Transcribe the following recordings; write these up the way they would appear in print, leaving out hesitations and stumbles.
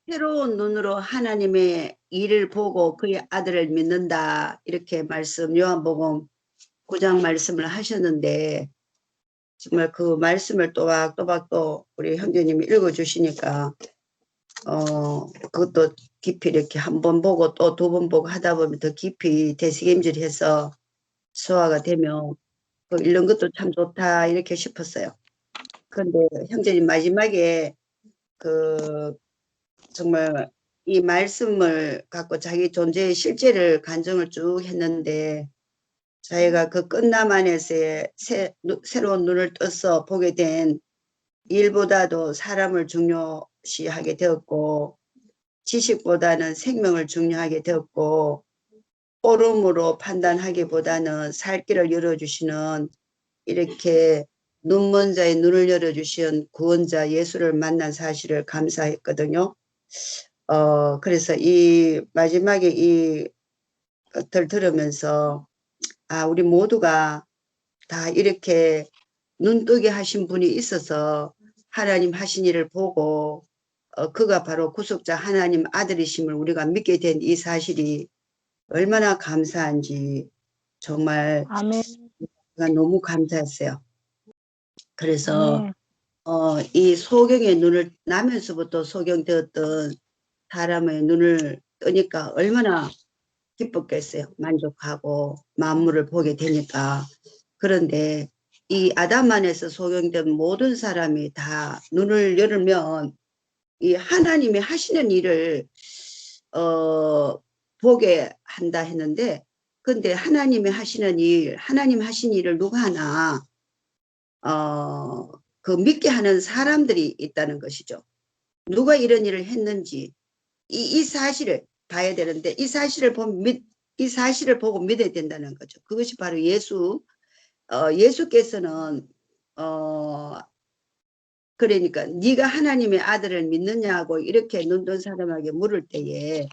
새로운 눈으로 하나님의 일을 보고 그의 아들을 믿는다. 이렇게 요한복음 9장 말씀을 하셨는데, 정말 그 말씀을 또박또박 또 우리 형제님이 읽어주시니까, 그것도 깊이 이렇게 한 번 보고 또 두 번 보고 하다 보면 더 깊이 되새김질해서 소화가 되면 읽는 것도 참 좋다 이렇게 싶었어요. 그런데 형제님 마지막에 정말 이 말씀을 갖고 자기 존재의 실제를 간증을 쭉 했는데, 자기가 그 끝남 안에서의 새로운 눈을 떠서 보게 된 일보다도 사람을 중요시하게 되었고, 지식보다는 생명을 중요하게 되었고, 옳음으로 판단하기보다는 살 길을 열어주시는, 이렇게 눈먼 자의 눈을 열어주신 구원자 예수를 만난 사실을 감사했거든요. 그래서 이 마지막에 이 것들 들으면서, 우리 모두가 다 이렇게 눈뜨게 하신 분이 있어서 하나님 하신 일을 보고, 그가 바로 구속자 하나님 아들이심을 우리가 믿게 된 이 사실이 얼마나 감사한지 정말 아멘. 너무 감사했어요. 그래서 아멘. 이 소경의 눈을 나면서부터 소경되었던 사람의 눈을 뜨니까 얼마나 기뻤겠어요. 만족하고 만물을 보게 되니까. 그런데 이 아담 안에서 소경된 모든 사람이 다 눈을 열면 이 하나님이 하시는 일을 보게 한다 했는데, 근데 하나님이 하시는 일, 하나님 하신 일을 누가 하나 그 믿게 하는 사람들이 있다는 것이죠. 누가 이런 일을 했는지 이 사실을 봐야 되는데, 이 사실을 보고 믿어야 된다는 거죠. 그것이 바로 예수께서는 그러니까 네가 하나님의 아들을 믿느냐고 이렇게 눈뜬 사람에게 물을 때에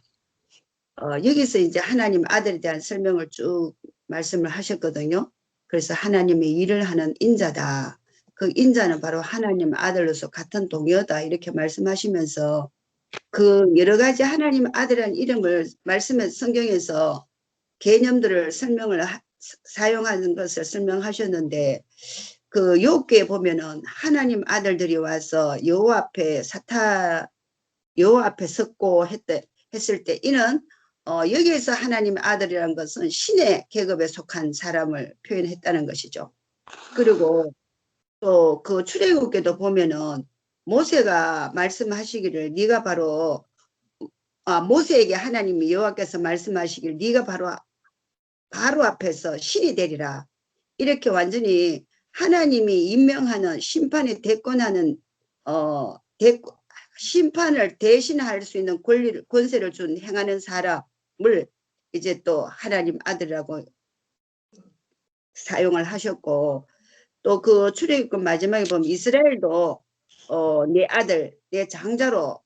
여기서 이제 하나님 아들에 대한 설명을 쭉 말씀을 하셨거든요. 그래서 하나님의 일을 하는 인자다. 그 인자는 바로 하나님 아들로서 같은 동요다 이렇게 말씀하시면서, 그 여러 가지 하나님 아들이라는 이름을 말씀에서 성경에서 개념들을 사용하는 것을 설명하셨는데, 그 욥기에 보면은 하나님 아들들이 와서 여호와 앞에 섰고 했을 때, 이는 여기에서 하나님 아들이라는 것은 신의 계급에 속한 사람을 표현했다는 것이죠. 그리고 또 그 출애굽기도 보면은 모세가 말씀하시기를 네가 바로 모세에게 하나님이 여호와께서 말씀하시기를 네가 바로 앞에서 신이 되리라. 이렇게 완전히 하나님이 임명하는 심판에 대권하는 심판을 대신할 수 있는 권세를 준 행하는 사람을 이제 또 하나님 아들이라고 사용을 하셨고, 또 그 출애굽기 마지막에 보면 이스라엘도 내 아들, 내 장자로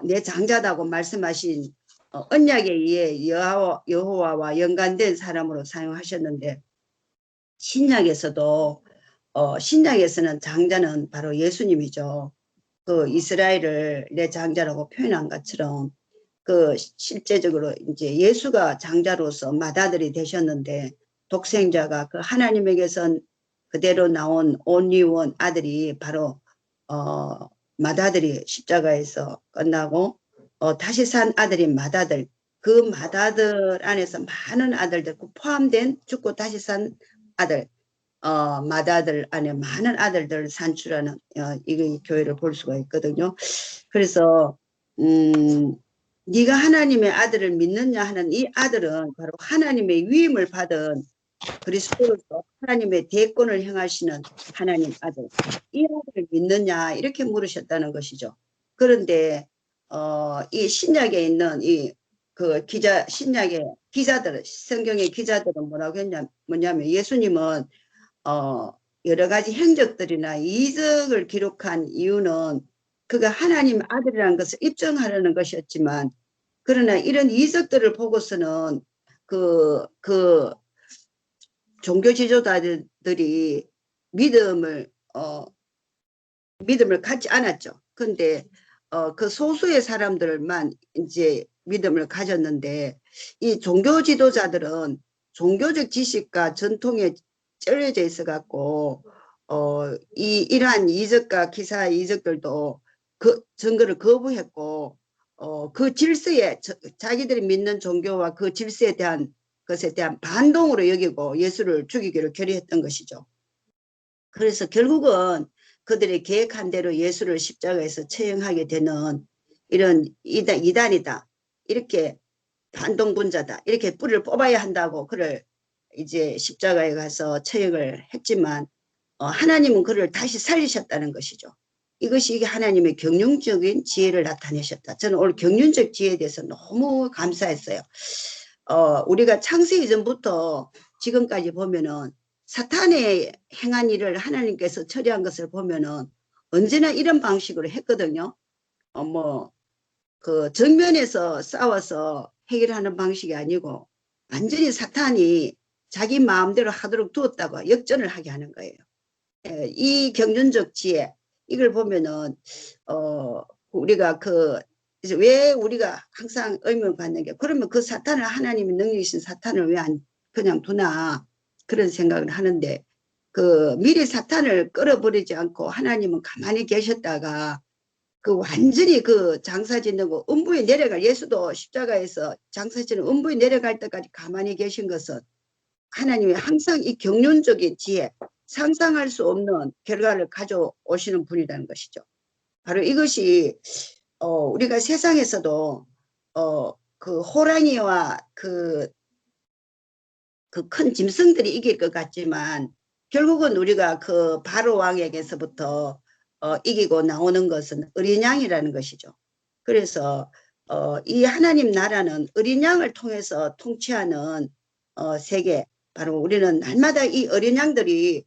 내 장자다고 말씀하신 언약에 의해 여호와와 연관된 사람으로 사용하셨는데, 신약에서도 신약에서는 장자는 바로 예수님이죠. 그 이스라엘을 내 장자라고 표현한 것처럼 그 실제적으로 이제 예수가 장자로서 맏아들이 되셨는데, 독생자가 그 하나님에게선 그대로 나온 온리원 아들이 바로 맏아들이 십자가에서 끝나고 다시 산 아들이 맏아들, 그 맏아들 안에서 많은 아들들 포함된 죽고 다시 산 아들, 맏아들 안에 많은 아들들을 산출하는 이 교회를 볼 수가 있거든요. 그래서 네가 하나님의 아들을 믿느냐 하는 이 아들은 바로 하나님의 위임을 받은 그리스도로서 하나님의 대권을 행하시는 하나님 아들, 이 아들을 믿느냐 이렇게 물으셨다는 것이죠. 그런데 이 신약에 있는 신약의 기자들, 성경의 기자들은 뭐라고 뭐냐면 예수님은 여러 가지 행적들이나 이적을 기록한 이유는 그가 하나님 아들이라는 것을 입증하려는 것이었지만, 그러나 이런 이적들을 보고서는 그 종교 지도자들이 믿음을 갖지 않았죠. 근데 그 소수의 사람들만 이제 믿음을 가졌는데 이 종교 지도자들은 종교적 지식과 전통에 쩔여져 있어 갖고 이러한 이적과 기사 이적들도 그 증거를 거부했고 그 질서에 자기들이 믿는 종교와 그 질서에 대한 것에 대한 반동으로 여기고 예수를 죽이기로 결의했던 것이죠. 그래서 결국은 그들이 계획한 대로 예수를 십자가에서 처형하게 되는 이런 이단이다. 이렇게 반동분자다. 이렇게 뿌리를 뽑아야 한다고 그를 이제 십자가에 가서 처형을 했지만 하나님은 그를 다시 살리셨다는 것이죠. 이것이 하나님의 경륜적인 지혜를 나타내셨다. 저는 오늘 경륜적 지혜에 대해서 너무 감사했어요. 우리가 창세 이전부터 지금까지 보면은 사탄의 행한 일을 하나님께서 처리한 것을 보면은 언제나 이런 방식으로 했거든요. 그 정면에서 싸워서 해결하는 방식이 아니고 완전히 사탄이 자기 마음대로 하도록 두었다고 역전을 하게 하는 거예요. 이 경륜적 지혜 이걸 보면은 우리가 이제 왜 우리가 항상 의문을 갖는 게 그러면 그 사탄을 하나님의 능력이신 사탄을 왜 안 그냥 두나 그런 생각을 하는데 미리 사탄을 끌어버리지 않고 하나님은 가만히 계셨다가 완전히 장사 짓는 거 음부에 내려갈 예수도 십자가에서 장사 짓는 음부에 내려갈 때까지 가만히 계신 것은 하나님이 항상 이 경륜적인 지혜 상상할 수 없는 결과를 가져오시는 분이라는 것이죠. 바로 이것이 우리가 세상에서도 호랑이와 큰 짐승들이 이길 것 같지만 결국은 우리가 바로 왕에게서부터 이기고 나오는 것은 어린 양이라는 것이죠. 그래서 이 하나님 나라는 어린 양을 통해서 통치하는 세계, 바로 우리는 날마다 이 어린 양들이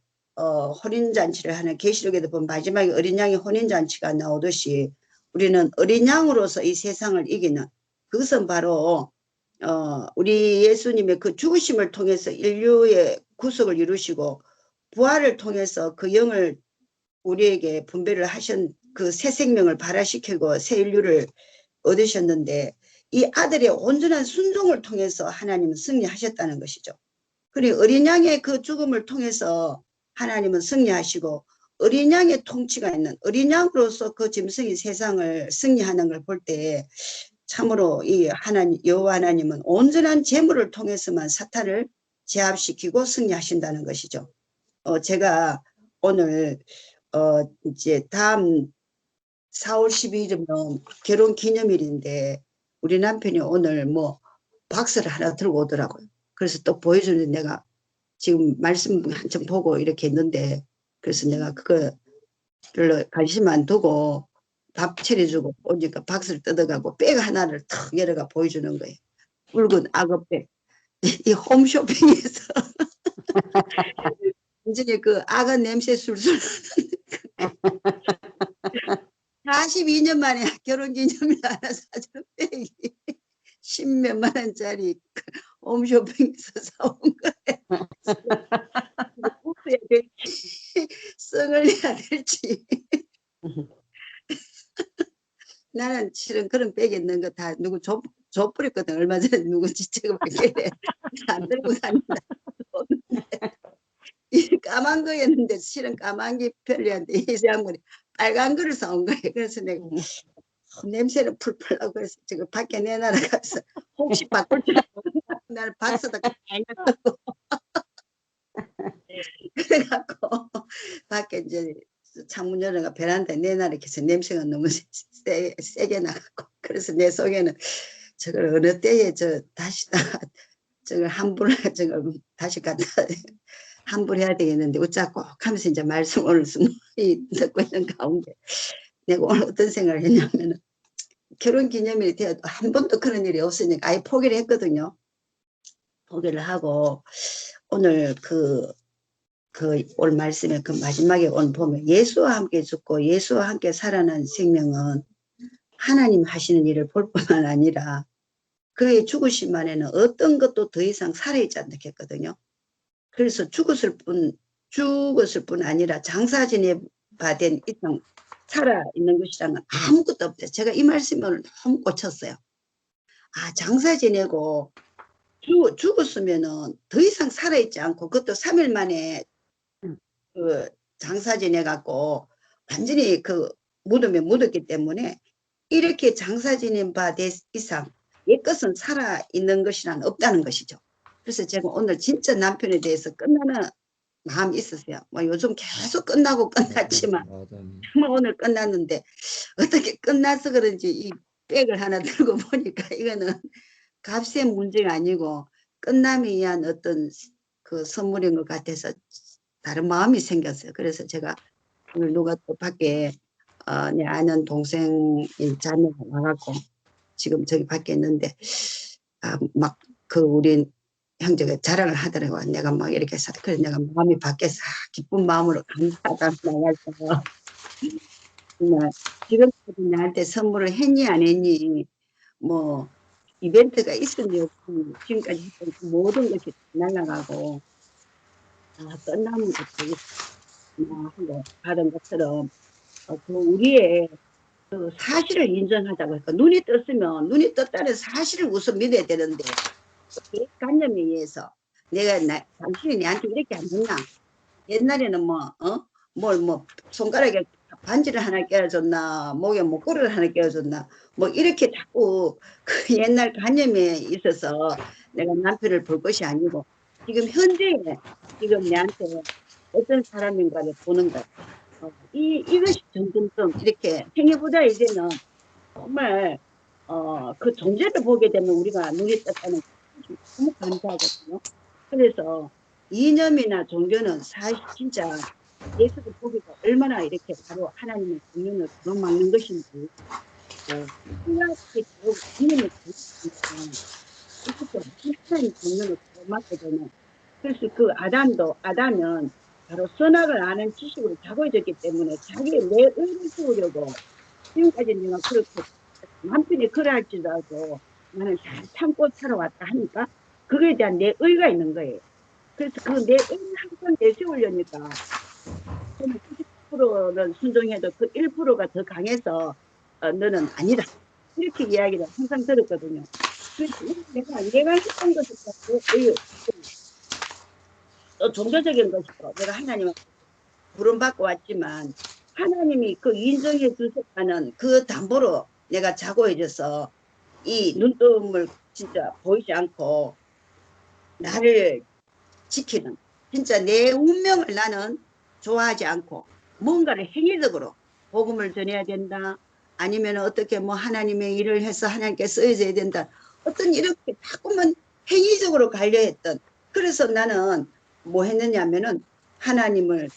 혼인잔치를 하는 계시록에도 보면 마지막에 어린 양의 혼인잔치가 나오듯이 우리는 어린 양으로서 이 세상을 이기는 그것은 바로 우리 예수님의 그 죽으심을 통해서 인류의 구속을 이루시고 부활을 통해서 그 영을 우리에게 분배를 하신 그 새 생명을 발화시키고 새 인류를 얻으셨는데 이 아들의 온전한 순종을 통해서 하나님은 승리하셨다는 것이죠. 그리고 어린 양의 그 죽음을 통해서 하나님은 승리하시고 어린 양의 통치가 있는 어린 양으로서 그 짐승이 세상을 승리하는 걸 볼 때 참으로 이 여호와 하나님은 온전한 재물을 통해서만 사탄을 제압시키고 승리하신다는 것이죠. 제가 오늘 이제 다음 4월 12일이면 결혼 기념일인데 우리 남편이 오늘 박스를 하나 들고 오더라고요. 그래서 또 보여주는데 내가 지금 말씀 한참 보고 이렇게 했는데 그래서 내가 그거를 관심 안 두고 밥 차려주고 오니까 박스를 뜯어가고 백 하나를 탁 열어가 보여주는 거예요. 붉은 악어백. 이 홈쇼핑에서 완전히 악어 냄새 술술 42년 만에 결혼기념일 하나 사준 백이 10몇만 원짜리 홈쇼핑에서 사온 거예요. 웃어야 될지 성을 내야 될지 나는 실은 그런 백에 있는 거 다 누구 줘버렸거든. 얼마 전에 누구 지책을 받길래 안 들고 다닌다. 이 까만 거였는데 실은 까만 게 편리한데 이 양반이 빨간 거를 사온 거예요. 그래서 내가 냄새를 풀풀 나고 그래서 지금 밖에 내놔라 가서 혹시 바꿀 줄 나는 박스도 깔렸다고 그래갖고 밖에 이제 창문 열어가 베란다에 내놔라 해서 냄새가 너무 세게 나갖고 그래서 내 속에는 저걸 어느 때에 다시 저걸 환불을 저걸 다시 갖다 환불해야 되겠는데 어쩌고 하면서 이제 말씀 오늘 듣고 있는 가운데 내가 오늘 어떤 생각을 했냐면은 결혼 기념일이 되어도 한 번도 그런 일이 없으니까 아예 포기를 했거든요. 포기를 하고 오늘 오늘 말씀에 마지막에 오늘 보면 예수와 함께 죽고 예수와 함께 살아난 생명은 하나님 하시는 일을 볼 뿐만 아니라 그의 죽으심 안에는 어떤 것도 더 이상 살아있지 않겠거든요. 그래서 죽었을 뿐 아니라 장사 지내 바된 이 땅 살아있는 것이란 건 아무것도 없대요. 제가 이 말씀을 너무 꽂혔어요. 아, 장사 지내고 죽었으면은 더 이상 살아있지 않고, 그것도 3일 만에 그 장사 지내갖고 완전히 그 묻으면 묻었기 때문에, 이렇게 장사 지낸 바 이상 옛것은 살아있는 것이란 없다는 것이죠. 그래서 제가 오늘 진짜 남편에 대해서 끝나는 마음이 있었어요. 뭐 요즘 계속 끝나고 끝났지만 정말 오늘 끝났는데, 어떻게 끝나서 그런지 이 백을 하나 들고 보니까 이거는 값의 문제가 아니고 끝남에 의한 어떤 그 선물인 것 같아서 다른 마음이 생겼어요. 그래서 제가 오늘 누가 또 밖에 내 아는 동생의 자녀가 와갖고 지금 저기 밖에 있는데, 막 그 우리 형제가 자랑을 하더라고요. 내가 막 이렇게 해서. 그래서 내가 마음이 밖에서 기쁜 마음으로 감사하다 나가서, 정말 지금까지 나한테 선물을 했니 안 했니, 뭐 이벤트가 있었니 없니, 지금까지 했던 그 모든 것이 날아가고 끝나는 것도 하고 받은 것처럼, 그 우리의 그 사실을 인정하자고 했고, 눈이 떴으면 눈이 떴다는 사실을 우선 믿어야 되는데, 개관념에 의해서 내가 당신이 내한테 이렇게 안 했나, 옛날에는 뭐 손가락에 반지를 하나 껴줬나, 목에 목걸이를 하나 껴줬나, 뭐 이렇게 자꾸 그 옛날 관념에 있어서 내가 남편을 볼 것이 아니고, 지금 현재에 지금 내한테 어떤 사람인가를 보는 것, 이것이 점점점 이렇게 생애보다 이제는 정말 그 존재를 보게 되면 우리가 눈이 떴다는 게 너무 감사하거든요. 그래서 이념이나 종교는 사실 진짜 예수를 보기가 얼마나 이렇게 바로 하나님의 국면을 가로막는 것인지, 생각이 바로 이념을 이렇게 하나님의 국면을 가로막게 되는, 그래서 그 아담은 바로 선악을 아는 지식으로 작아졌기 때문에 자기의 내 의를 세우려고, 지금까지 내가 그렇게 남편이 그러할지라도 나는 잘 참고 살아왔다 하니까 그거에 대한 내 의가 있는 거예요. 그래서 그 내 의를 항상 내세우려니까 저는 90%는 순종해도 그 1%가 더 강해서 너는 아니다, 이렇게 이야기를 항상 들었거든요. 그래서 내가 했던 것을 또 종교적인 것이고, 내가 하나님한테 부름받고 왔지만 하나님이 그 인정해 주셨다는 그 담보로 내가 자고해져서 이 눈동을 진짜 보이지 않고 나를 지키는, 진짜 내 운명을 나는 좋아하지 않고 뭔가를 행위적으로 복음을 전해야 된다, 아니면 어떻게 뭐 하나님의 일을 해서 하나님께 쓰여져야 된다, 어떤 이렇게 자꾸만 행위적으로 가려 했던, 그래서 나는 뭐 했느냐면은 하나님을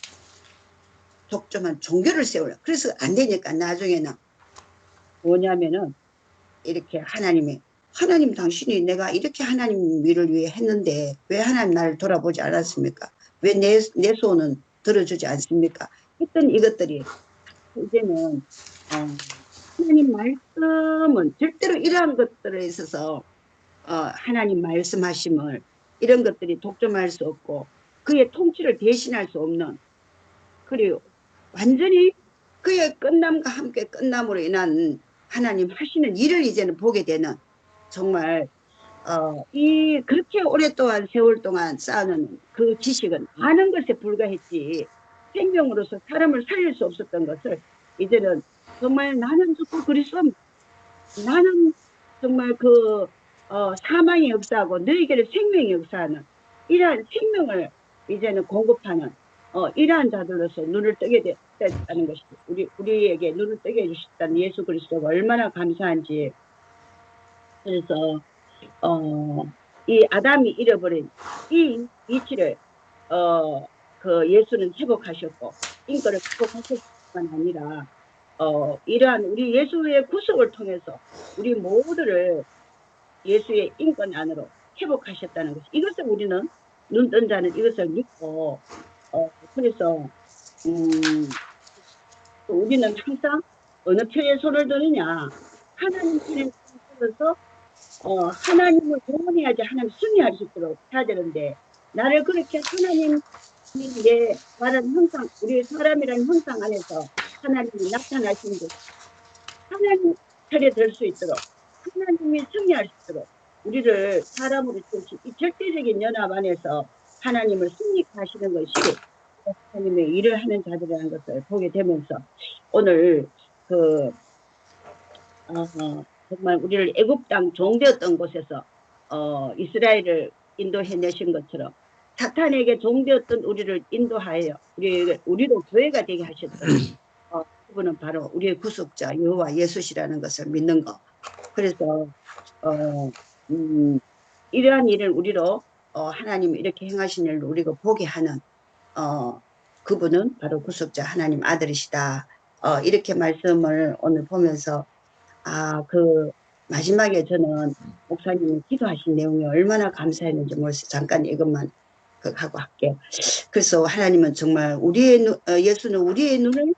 독점한 종교를 세우려. 그래서 안 되니까 나중에는 뭐냐면은 이렇게 하나님 당신이 내가 이렇게 하나님 일을 위해 했는데 왜 하나님 나를 돌아보지 않았습니까? 왜 내 소원은 들어주지 않습니까? 했던 이것들이 이제는 하나님 말씀은 절대로 이러한 것들에 있어서 하나님 말씀하심을 이런 것들이 독점할 수 없고 그의 통치를 대신할 수 없는, 그리고 완전히 그의 끝남과 함께 끝남으로 인한 하나님 하시는 일을 이제는 보게 되는, 정말 이 그렇게 오랫동안 세월 동안 쌓아놓은 그 지식은 아는 것에 불과했지 생명으로서 사람을 살릴 수 없었던 것을 이제는 정말 나는 죽고 그리스도, 나는 정말 그 사망의 역사하고 너희에게는 생명의 역사하는 이러한 생명을 이제는 공급하는 이러한 자들로서 눈을 뜨게 됐다는 것이, 우리에게 눈을 뜨게 해주셨다는 예수 그리스도가 얼마나 감사한지. 그래서 이 아담이 잃어버린 이 이치를 그 예수는 회복하셨고 인권을 회복하셨을 뿐만 아니라 이러한 우리 예수의 구속을 통해서 우리 모두를 예수의 인권 안으로 회복하셨다는 것, 이것을 우리는 눈뜬 자는 이것을 믿고 그래서 우리는 항상 어느 편에 손을 드느냐, 하나님 편에 손을 들어서 하나님을 동원해야지 하나님 승리할 수 있도록 해야 되는데, 나를 그렇게 하나님의 말하는 형상, 우리 사람이라는 형상 안에서 하나님이 나타나신 곳, 하나님 편에 들 수 있도록, 하나님이 승리할 수 있도록 우리를 사람으로 주신 이 절대적인 연합 안에서 하나님을 승리하시는 것이 하나님의 일을 하는 자들이라는 것을 보게 되면서 오늘 그 정말 우리를 애굽 땅 종되었던 곳에서 이스라엘을 인도해내신 것처럼 사탄에게 종되었던 우리를 인도하여 우리도 교회가 되게 하셨던 그분은 바로 우리의 구속자 여호와 예수시라는 것을 믿는 것. 그래서 이러한 일을 우리로 하나님이 이렇게 행하신 일을 우리가 보게 하는 그분은 바로 구속자 하나님 아들이시다. 이렇게 말씀을 오늘 보면서 그 마지막에 저는 목사님이 기도하신 내용이 얼마나 감사했는지 모르겠어요. 잠깐 이것만 하고 할게요. 그래서 하나님은 정말 예수는 우리의 눈을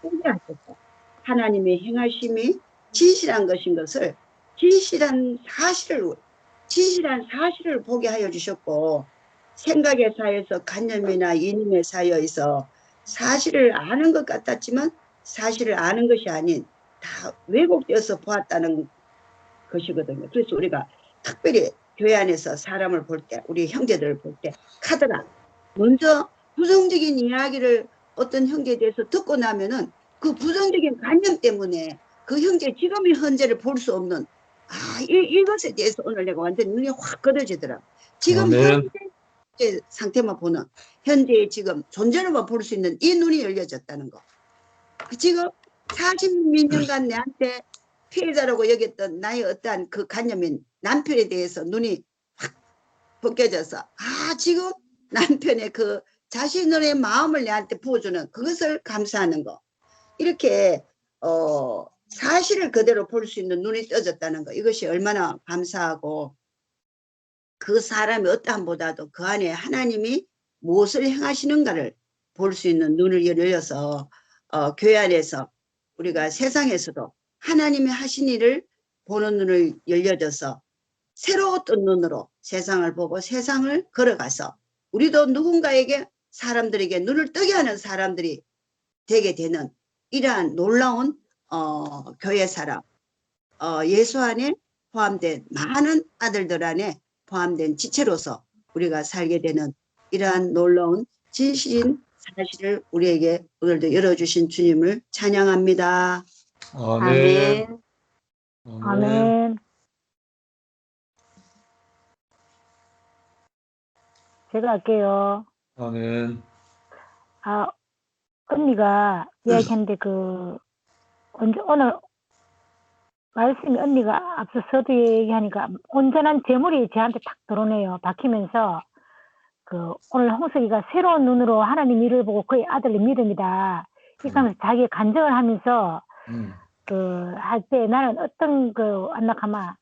보게 하셔서 하나님의 행하심이 진실한 것인 것을 진실한 사실을 보게 하여 주셨고 생각의 사이에서 관념이나 이념의 사이에서 사실을 아는 것 같았지만 사실을 아는 것이 아닌 다 왜곡되어서 보았다는 것이거든요. 그래서 우리가 특별히 교회 안에서 사람을 볼 때, 우리 형제들을 볼 때 카더라 먼저 부정적인 이야기를 어떤 형제에 대해서 듣고 나면은 그 부정적인 관념 때문에 그 형제 지금의 현재를 볼 수 없는 이것에 대해서 오늘 내가 완전히 눈이 확 꺼져지더라. 지금 현재 상태만 보는 현재의 지금 존재로만 볼 수 있는 이 눈이 열려졌다는 거. 지금 40몇 년간 내한테 피해자라고 여겼던 나의 어떠한 그 관념인 남편에 대해서 눈이 확 벗겨져서 지금 남편의 그 자신의 마음을 내한테 부어주는 그것을 감사하는 거. 이렇게 사실을 그대로 볼 수 있는 눈이 떠졌다는 거. 이것이 얼마나 감사하고 그 사람이 어떠함보다도 그 안에 하나님이 무엇을 행하시는가를 볼 수 있는 눈을 열려서 교회 안에서 우리가 세상에서도 하나님이 하신 일을 보는 눈을 열려져서 새로웠던 눈으로 세상을 보고 세상을 걸어가서 우리도 누군가에게 사람들에게 눈을 뜨게 하는 사람들이 되게 되는 이러한 놀라운 교회 사람 예수 안에 포함된 많은 아들들 안에 포함된 지체로서 우리가 살게 되는 이러한 놀라운 진실인 사실을 우리에게 오늘도 열어주신 주님을 찬양합니다. 아멘. 아멘. 제가 할게요. 아멘. 언니가 이야기했는데 오늘 말씀이 언니가 앞서 서두 얘기하니까 온전한 재물이 저한테 탁 들어오네요. 박히면서 오늘 홍석이가 새로운 눈으로 하나님 일을 보고 그의 아들의 믿음이다. 이렇게 하면서 자기 간증을 하면서 할 때 나는 어떤 안락하마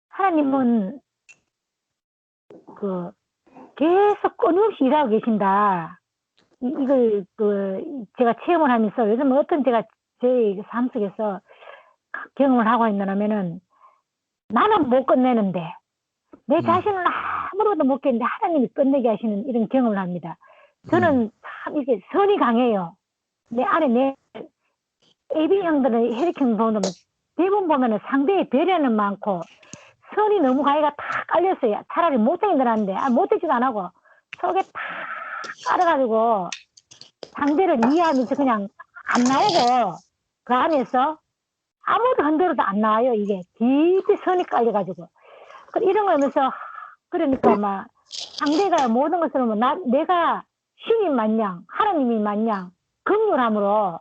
하나님은 계속 끊임없이 일하고 계신다. 이걸 제가 체험을 하면서 요즘 어떤 제가 제 삶 속에서 경험을 하고 있느냐면은 나는 못 끝내는데 내 자신은 아무것도 못 깨는데 하나님이 끝내게 하시는 이런 경험을 합니다. 저는 참 이게 선이 강해요. 내 안에 내 AB 형들은 혈액형 보면 대부분 보면은 상대의 배려는 많고 선이 너무 가위가 탁 깔렸어요. 차라리 못생긴 한데 못되지도 안 하고 속에 탁 깔아가지고 상대를 이해하면서 그냥 안 나오고 그 안에서 아무도 흔들어도 안 나와요. 이게 깊이 선이 깔려가지고 이런 거 하면서 그러니까 막 상대가 모든 것을 내가 신이 마냥 하나님이 마냥 긍휼함으로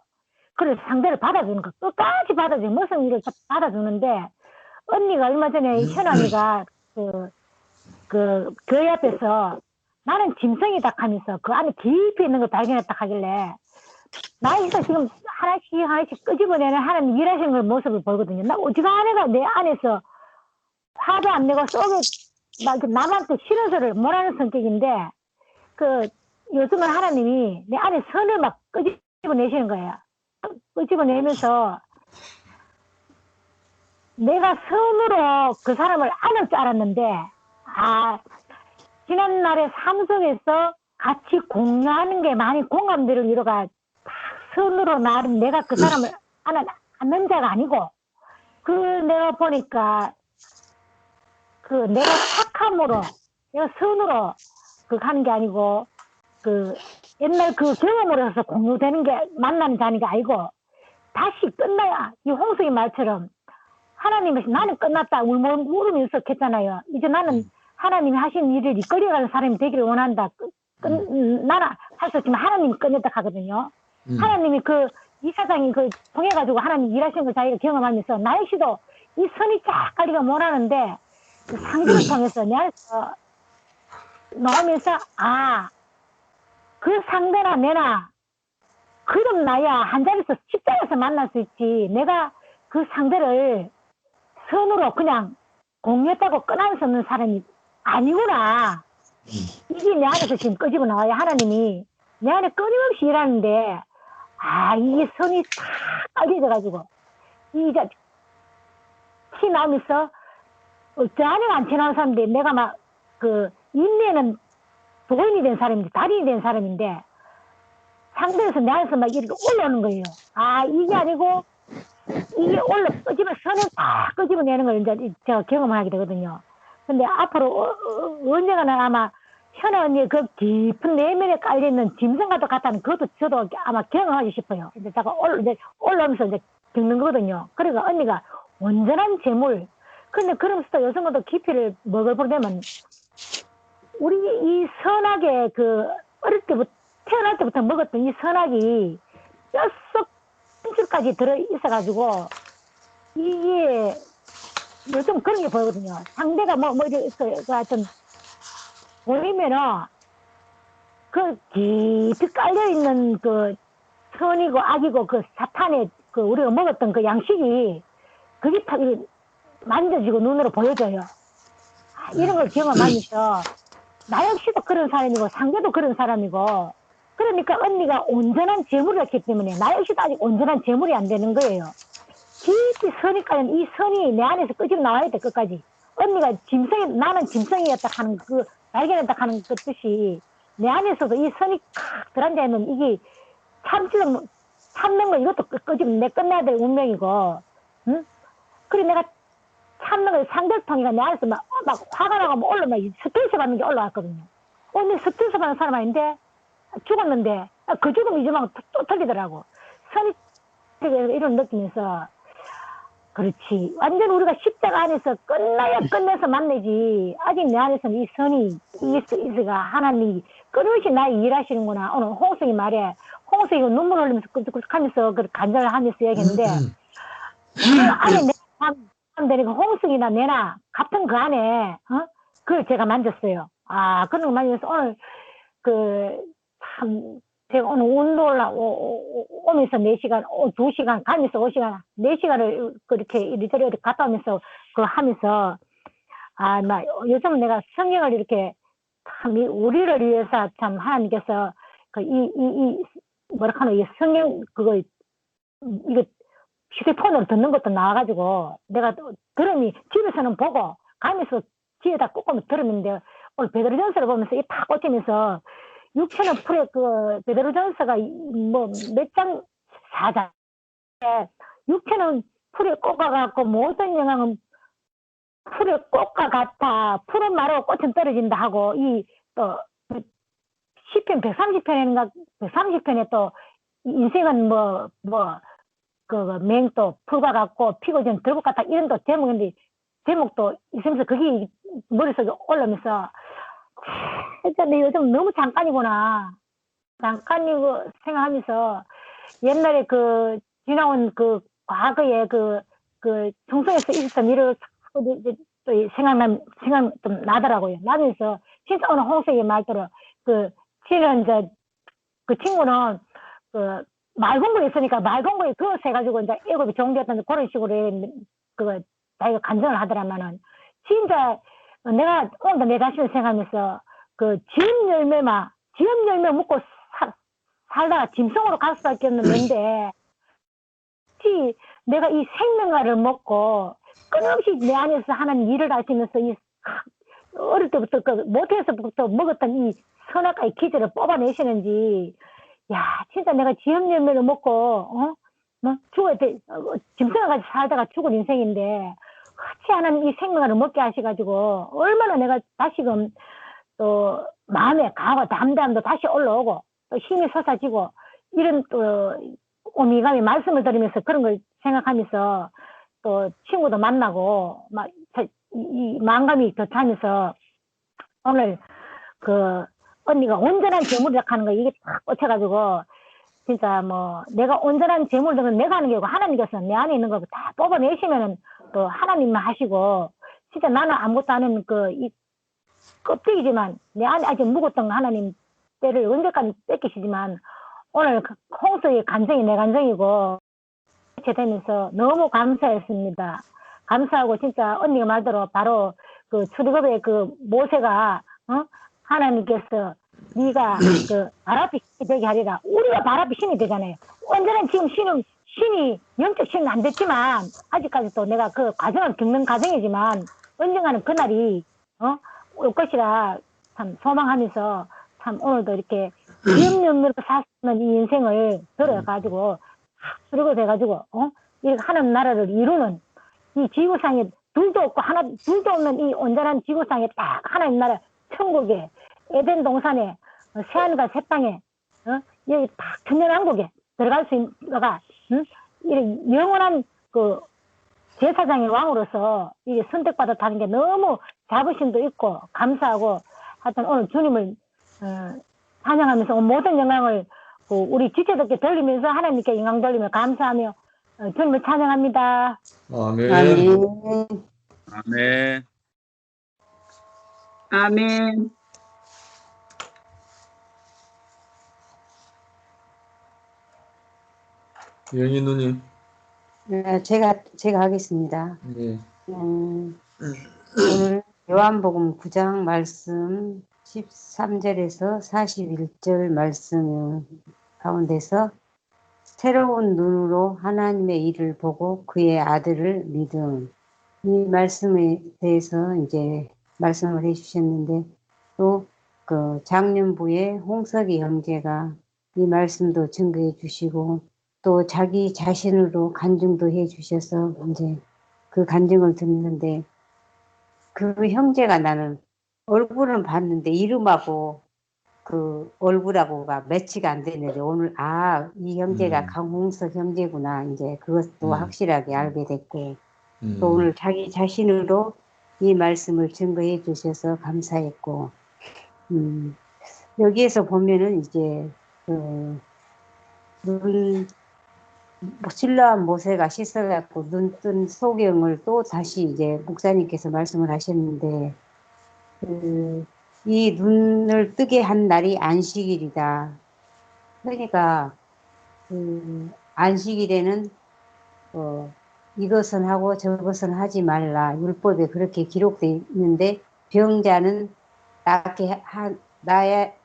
그래서 상대를 받아주는 거 끝까지 받아주는 무슨 일을 받아주는데 언니가 얼마 전에 현아이가 교회 앞에서 나는 짐승이다 하면서 그 안에 깊이 있는 걸 발견했다 하길래 나에서 지금 하나씩 끄집어내는 하나님 일하시는 걸 모습을 보거든요. 나 어지간해가 내 안에서 화도 안 내고 속에 막 남한테 싫은 소리를 못하는 성격인데 요즘은 하나님이 내 안에 선을 막 끄집어내시는 거예요. 끄집어내면서 내가 선으로 그 사람을 안을 줄 알았는데 지난날의 삶 속에서 같이 공유하는 게 많이 공감대를 이루가 선으로 나름 내가 그 사람을 아는 자가 아니고 그 내가 보니까 그 내가 착함으로 내가 선으로 그 하는 게 아니고 그 옛날 그 경험으로 해서 공유되는 게 만나는 자니가 아니고 다시 끝나야 이 홍석이 말처럼 하나님이 나는 끝났다 울면서 했잖아요. 이제 나는 하나님이 하신 일을 이끌어가는 사람이 되기를 원한다. 나는 할 수 없지만 하나님이 끝냈다 하거든요. 하나님이 그 이사장이 그 통해가지고 하나님 일하시는 걸 자기가 경험하면서 나 역시도 이 선이 쫙 깔리가 못하는데 그 상징을 통해서 내 안에서 나오면서 그 상대나 내나 그럼 나야 한 자리에서 십자가에서 만날 수 있지. 내가 그 상대를 선으로 그냥 공유했다고 끊을 수 없는 사람이 아니구나. 이게 내 안에서 지금 끄집어 나와요. 하나님이 내 안에 끊임없이 일하는데 이게 선이 다 깔려져가지고 이제 티 나오면서 저 안에가 안 지나는 사람인데 내가 막 그 인내는 도인이 된 사람인데 달인이 된 사람인데 상대에서 내 안에서 막 이렇게 올라오는 거예요. 이게 아니고 이게 끄집어 선을 다 끄집어내는 걸 이제 제가 경험을 하게 되거든요. 근데 앞으로 언젠가는 아마 현아 언니의 그 깊은 내면에 깔려있는 짐승과도 같다는 그것도 저도 아마 경험하고 싶어요. 이제 제가 올라오면서 이제 겪는 거거든요. 그러니까 언니가 온전한 재물. 근데 그러면서도 여성과도 깊이를 먹어보려면 우리 이 선악의 그 어릴 때부터 태어날 때부터 먹었던 이 선악이 뼛속 힘줄까지 들어있어가지고 이게 요즘 그런 게 보이거든요. 상대가 뭐 있어요. 그 하여튼 보이면은 그 깊이 깔려있는 그 선이고 악이고 그 사탄의 그 우리가 먹었던 그 양식이 그게 딱 만져지고 눈으로 보여져요. 이런 걸 경험하면서 나 역시도 그런 사람이고 상대도 그런 사람이고 그러니까 언니가 온전한 재물을 했기 때문에 나 역시도 아직 온전한 재물이 안 되는 거예요. 깊이 선이 깔린 이 선이 내 안에서 끄집어 나와야 돼 끝까지. 언니가 나는 짐승이었다 하는 그 발견했다 하는 그 뜻이 내 안에서도 이 선이 칵 들어앉아있는 이게 참는 거 이것도 끄집어 내 끝내야 될 운명이고 응? 그래 내가 참는 거 상대통이가 내 안에서 막 화가 나고 뭐 올라오면 스트레스 받는 게 올라왔거든요. 언니 스트레스 받는 사람 아닌데 죽었는데 그 죽음 이제만 또 틀리더라고. 선이 이런 느끼면서 그렇지. 완전 우리가 십자가 안에서 끝나야 끝내서 만나지. 아직 내 안에서는 이 선이 이스가 하나님이 끊임없이 나의 일하시는구나. 오늘 홍석이 말에 홍석이가 눈물 흘리면서 하면서 간절을 하면서 얘기했는데 그 안에 내가 되니까 홍석이나 내나 같은 그 안에 그걸 제가 만졌어요. 그런 거 만져서 오늘 참 제가 오늘 운동을 오면서 4시간, 2시간, 가면서 5시간, 4시간을 그렇게 이리저리 갔다 오면서 하면서, 나 요즘 내가 성경을 이렇게 참 우리를 위해서 참 하나님께서 이 성경 이거 휴대폰으로 듣는 것도 나와가지고 내가 들으니 집에서는 보고 가면서 뒤에다 꽂고 들으는데 오늘 베드로전서를 보면서 다 꽂히면서 6천원 풀에 베드로전서가 몇 장 4장 6천원 풀에 꽂아갖고 모든 영향은 풀에 꽃과 같아 풀은 마르고 꽃은 떨어진다 하고 또 시편 130편인가 130편에 또 인생은 맹도 풀과 같고 피고 전 들고 같다 이런 또 제목도 있으면서 그게 머릿속에 올라오면서 진짜 내 요즘 너무 잠깐이구나. 잠깐이고 생각하면서 옛날에 지나온 과거에 중성에서 있었던 일을 또 생각 좀 나더라고요. 나면서 진짜 오늘 홍석이 말대로 지는 이제 그 친구는 말 공부를 했으니까 말 공부에 그것을 해가지고 이제 애굽이 종되었던 그런 식으로 자기가 간증을 하더라면은 진짜 내가 오늘도 내 자신을 생각하면서 지음 열매 먹고 살다가 짐승으로 갈 수밖에 없는 건데 내가 이 생명과를 먹고 끊임없이 내 안에서 하는 일을 하시면서 어릴 때부터 모태에서부터 먹었던 이 선악과의 기제를 뽑아내시는지, 야, 진짜 내가 지역 열매를 먹고, 뭐, 짐승과 같이 살다가 죽은 인생인데, 흔치 않은 이 생명을 먹게 하셔가지고, 얼마나 내가 다시금 또, 마음에 강하고 담담도 다시 올라오고, 또 힘이 솟아지고, 이런 또, 오미감이 말씀을 드리면서 그런 걸 생각하면서, 또 친구도 만나고, 막, 이 마음감이 더 차면서, 오늘 그 언니가 온전한 재물이라 하는 거 이게 딱 꽂혀가지고 진짜 뭐 내가 온전한 재물들은 내가 하는 게 아니고 하나님께서 내 안에 있는 거 다 뽑아내시면은 또 하나님만 하시고 진짜 나는 아무것도 안 하는 그 이 껍데기지만 내 안에 아직 묵었던 하나님 때를 언제까지 뺏기시지만 오늘 그 홍수의 감정이 내 감정이고 되면서 너무 감사했습니다. 감사하고 진짜 언니가 말대로 바로 그 출애굽의 그 모세가 하나님께서 네가 그 바라피 신이 되게 하리라. 우리가 바라피 신이 되잖아요. 언제나 지금 신이 영적 신은 안 됐지만 아직까지 또 내가 그 과정을 겪는 과정이지만 언젠가는 그날이 올 것이라 참 소망하면서 참 오늘도 이렇게 기업연으로 사는 이 인생을 들어가지고 수리고 돼가지고 이렇게 하나님 나라를 이루는 이 지구상에 둘도 없고 둘도 없는 이 온전한 지구상에 딱 하나님 나라 천국에 에덴 동산에 새하늘과 새 땅에 여기 딱 천년왕국에 들어갈 수 있는가 이런 영원한 그 제사장의 왕으로서 이게 선택받았다는 게 너무 자부심도 있고 감사하고 하여튼 오늘 주님을 찬양하면서 모든 영광을 우리 지체들께 돌리면서 하나님께 영광 돌리며 감사하며 주님을 찬양합니다. 아멘. 아멘. 아멘. 아멘. 영희 누님. 네, 제가 하겠습니다. 네. 오늘 요한복음 9장 말씀 13절에서 41절 말씀 가운데서 새로운 눈으로 하나님의 일을 보고 그의 아들을 믿음, 이 말씀에 대해서 이제 말씀을 해주셨는데 또 그 작년부에 홍석이 형제가 이 말씀도 증거해 주시고 또 자기 자신으로 간증도 해 주셔서 이제 그 간증을 듣는데 그 형제가 나는 얼굴은 봤는데 이름하고 그 얼굴하고가 매치가 안 되는데 오늘 이 형제가 강홍석 형제구나 이제 그것도 확실하게 알게 됐고 또 오늘 자기 자신으로 이 말씀을 증거해 주셔서 감사했고 여기에서 보면은 이제 신라한 모세가 씻어갖고 눈 뜬 소경을 또 다시 이제 목사님께서 말씀을 하셨는데 이 눈을 뜨게 한 날이 안식일이다. 그러니까 안식일에는 이것은 하고 저것은 하지 말라. 율법에 그렇게 기록되어 있는데 병자는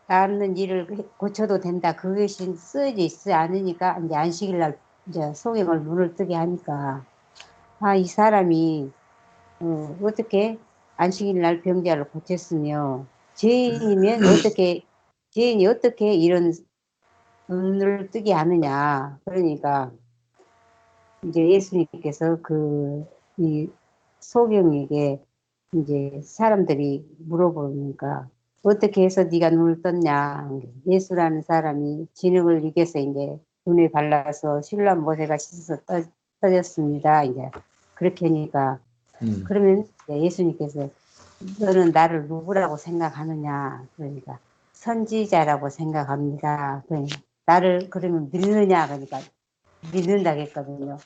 낫는 일을 고쳐도 된다. 그것이 쓰여져 있지 않으니까 이제 안식일 날 이제 소경을 눈을 뜨게 하니까 이 사람이 어떻게 안식일 날 병자를 고쳤으며 죄인이 어떻게 이런 눈을 뜨게 하느냐. 그러니까 이제 예수님께서 이 소경에게 이제 사람들이 물어보니까 어떻게 해서 네가 눈을 떴냐. 예수라는 사람이 진흙을 이겨서 이제 눈에 발라서 신라한 모세가 씻어서 떠졌습니다. 이제 그렇게 하니까 그러면 예수님께서 너는 나를 누구라고 생각하느냐. 그러니까 선지자라고 생각합니다. 그러니까 나를 그러면 믿느냐. 그러니까 믿는다고 했거든요.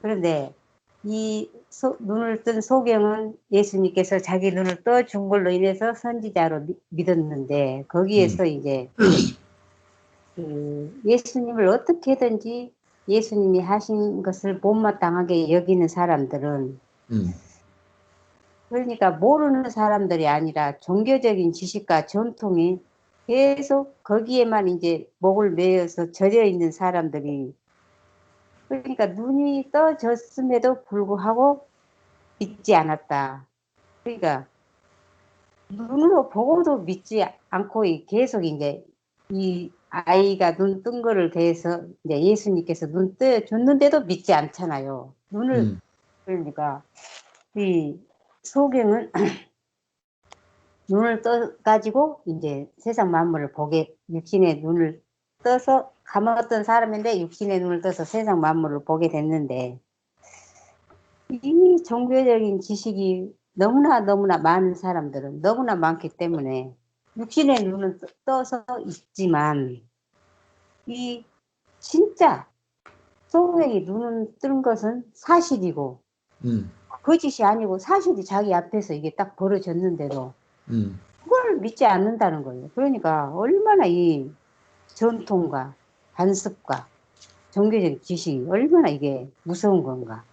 그런데 이 눈을 뜬 소경은 예수님께서 자기 눈을 떠준 걸로 인해서 선지자로 믿었는데 거기에서 이제 예수님을 어떻게든지 예수님이 하신 것을 못마땅하게 여기는 사람들은 그러니까 모르는 사람들이 아니라 종교적인 지식과 전통이 계속 거기에만 이제 목을 매어서 절여 있는 사람들이 그러니까 눈이 떠졌음에도 불구하고 믿지 않았다. 그러니까 눈으로 보고도 믿지 않고 계속 이제 이 아이가 눈 뜬 거를 대해서 이제 예수님께서 눈 떠줬는데도 믿지 않잖아요. 눈을 그러니까 이 소경은 눈을 떠 가지고 이제 세상 만물을 보게 육신의 눈을 떠서 감았던 사람인데 육신의 눈을 떠서 세상 만물을 보게 됐는데 이 종교적인 지식이 너무나 많은 사람들은 너무나 많기 때문에 육신의 눈은 떠서 있지만 이 진짜 소경이 눈을 뜬 것은 사실이고 거짓이 아니고 사실이 자기 앞에서 이게 딱 벌어졌는데도 그걸 믿지 않는다는 거예요. 그러니까 얼마나 이 전통과 관습과 종교적 지식이 얼마나 이게 무서운 건가.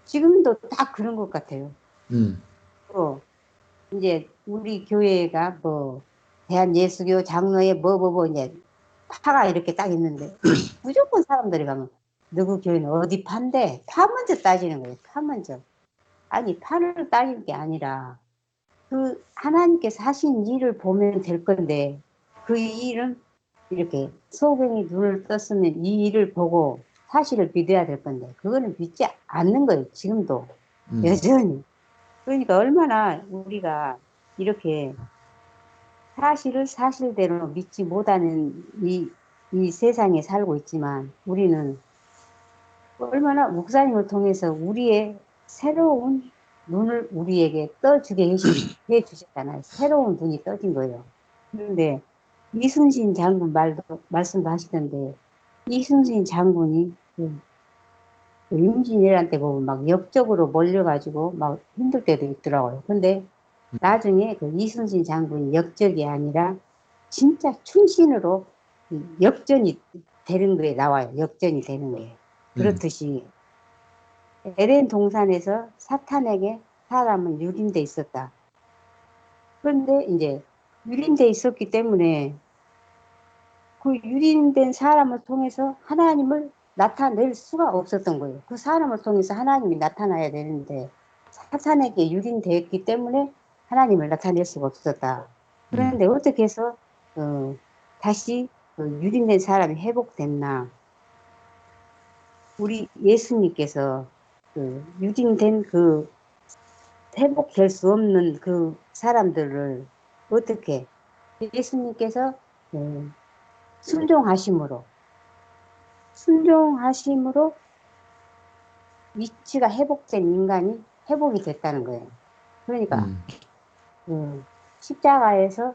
지금도 딱 그런 것 같아요. 이제 우리 교회가 뭐 대한예수교 장로회 뭐 이제 파가 이렇게 딱 있는데 무조건 사람들이 가면 누구 교회는 어디 파인데 파 먼저 따지는 거예요. 파 먼저. 아니 파를 따지는 게 아니라 그 하나님께서 하신 일을 보면 될 건데 그 일은 이렇게 소경이 눈을 떴으면 이 일을 보고 사실을 믿어야 될 건데 그거는 믿지 않는 거예요. 지금도 여전히. 그러니까 얼마나 우리가 이렇게 사실을 사실대로 믿지 못하는 이 세상에 살고 있지만 우리는 얼마나 목사님을 통해서 우리의 새로운 눈을 우리에게 떠주게 해주셨잖아요. 새로운 눈이 떠진 거예요. 그런데 이순신 장군 말씀도 하시던데 이순신 장군이 임진왜란 때 보면 막 역적으로 몰려가지고 막 힘들 때도 있더라고요. 근데 나중에 그 이순신 장군이 역적이 아니라 진짜 충신으로 역전이 되는 거에 나와요. 역전이 되는 게. 그렇듯이 에덴 동산에서 사탄에게 사람은 유린돼 있었다. 그런데 이제 유린돼 있었기 때문에 그 유린된 사람을 통해서 하나님을 나타낼 수가 없었던 거예요. 그 사람을 통해서 하나님이 나타나야 되는데 사탄에게 유린되었기 때문에 하나님을 나타낼 수가 없었다. 그런데 어떻게 해서 다시 유린된 사람이 회복됐나? 우리 예수님께서 유린된 회복될 수 없는 그 사람들을 어떻게 예수님께서 순종하심으로 위치가 회복된 인간이 회복이 됐다는 거예요. 그러니까 십자가에서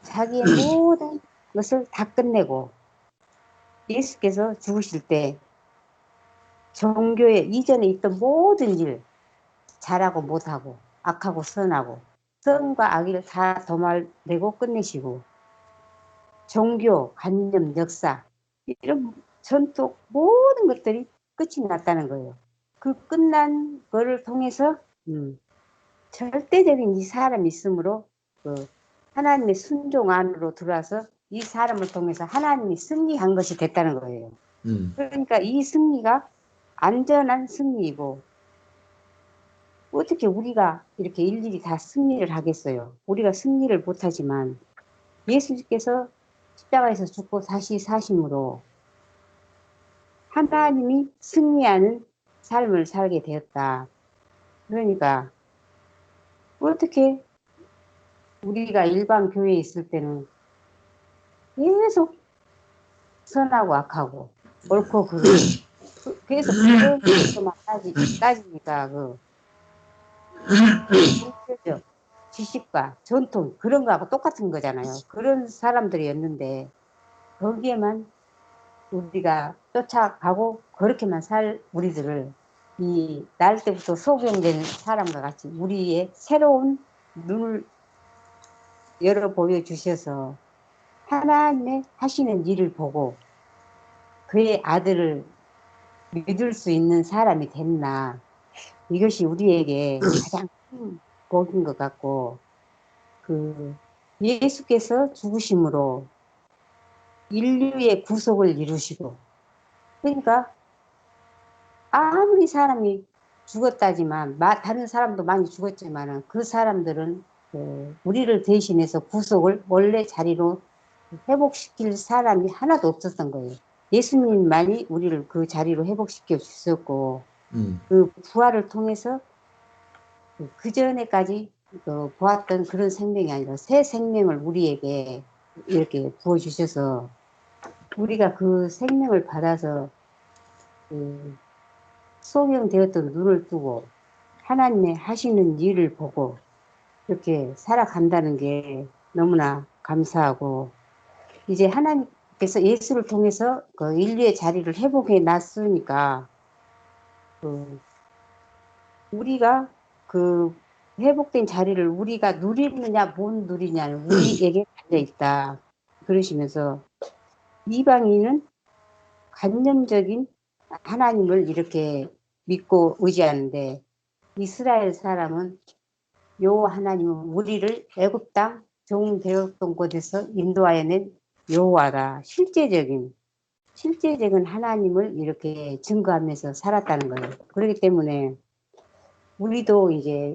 자기의 모든 것을 다 끝내고 예수께서 죽으실 때 종교에 이전에 있던 모든 일 잘하고 못하고 악하고 선하고 선과 악을 다 도말내고 끝내시고 종교, 관념, 역사 이런 전통 모든 것들이 끝이 났다는 거예요. 그 끝난 거를 통해서 절대적인 이 사람이 있으므로 하나님의 순종 안으로 들어와서 이 사람을 통해서 하나님이 승리한 것이 됐다는 거예요. 그러니까 이 승리가 안전한 승리이고 어떻게 우리가 이렇게 일일이 다 승리를 하겠어요. 우리가 승리를 못하지만 예수님께서 십자가에서 죽고 다시 사심으로 하나님이 승리하는 삶을 살게 되었다. 그러니까 어떻게 우리가 일반 교회에 있을 때는 계속 선하고 악하고 옳고 그르고 그래서 그런 것만 따지니까 종교적 지식과 전통 그런 거하고 똑같은 거잖아요. 그런 사람들이었는데 거기에만 우리가 쫓아가고 그렇게만 살 우리들을 이 날 때부터 소경된 사람과 같이 우리의 새로운 눈을 열어 보여주셔서 하나님의 하시는 일을 보고 그의 아들을 믿을 수 있는 사람이 됐나. 이것이 우리에게 가장 큰 복인 것 같고 예수께서 죽으심으로 인류의 구속을 이루시고 그러니까 아무리 사람이 죽었다지만 다른 사람도 많이 죽었지만 그 사람들은 우리를 대신해서 구속을 원래 자리로 회복시킬 사람이 하나도 없었던 거예요. 예수님만이 우리를 그 자리로 회복시켜 주셨고 그 부활을 통해서 그 전에까지 보았던 그런 생명이 아니라 새 생명을 우리에게 이렇게 부어주셔서 우리가 그 생명을 받아서 소명되었던 눈을 뜨고 하나님의 하시는 일을 보고 이렇게 살아간다는 게 너무나 감사하고 이제 하나님께서 예수를 통해서 그 인류의 자리를 회복해 놨으니까 우리가 그 회복된 자리를 우리가 누리느냐 못 누리냐는 우리에게 달려 있다. 그러시면서 이방인은 관념적인 하나님을 이렇게 믿고 의지하는데 이스라엘 사람은 여호와 하나님은 우리를 애굽 땅 종되었던 곳에서 인도하여 낸 여호와다. 실제적인 하나님을 이렇게 증거하면서 살았다는 거예요. 그렇기 때문에 우리도 이제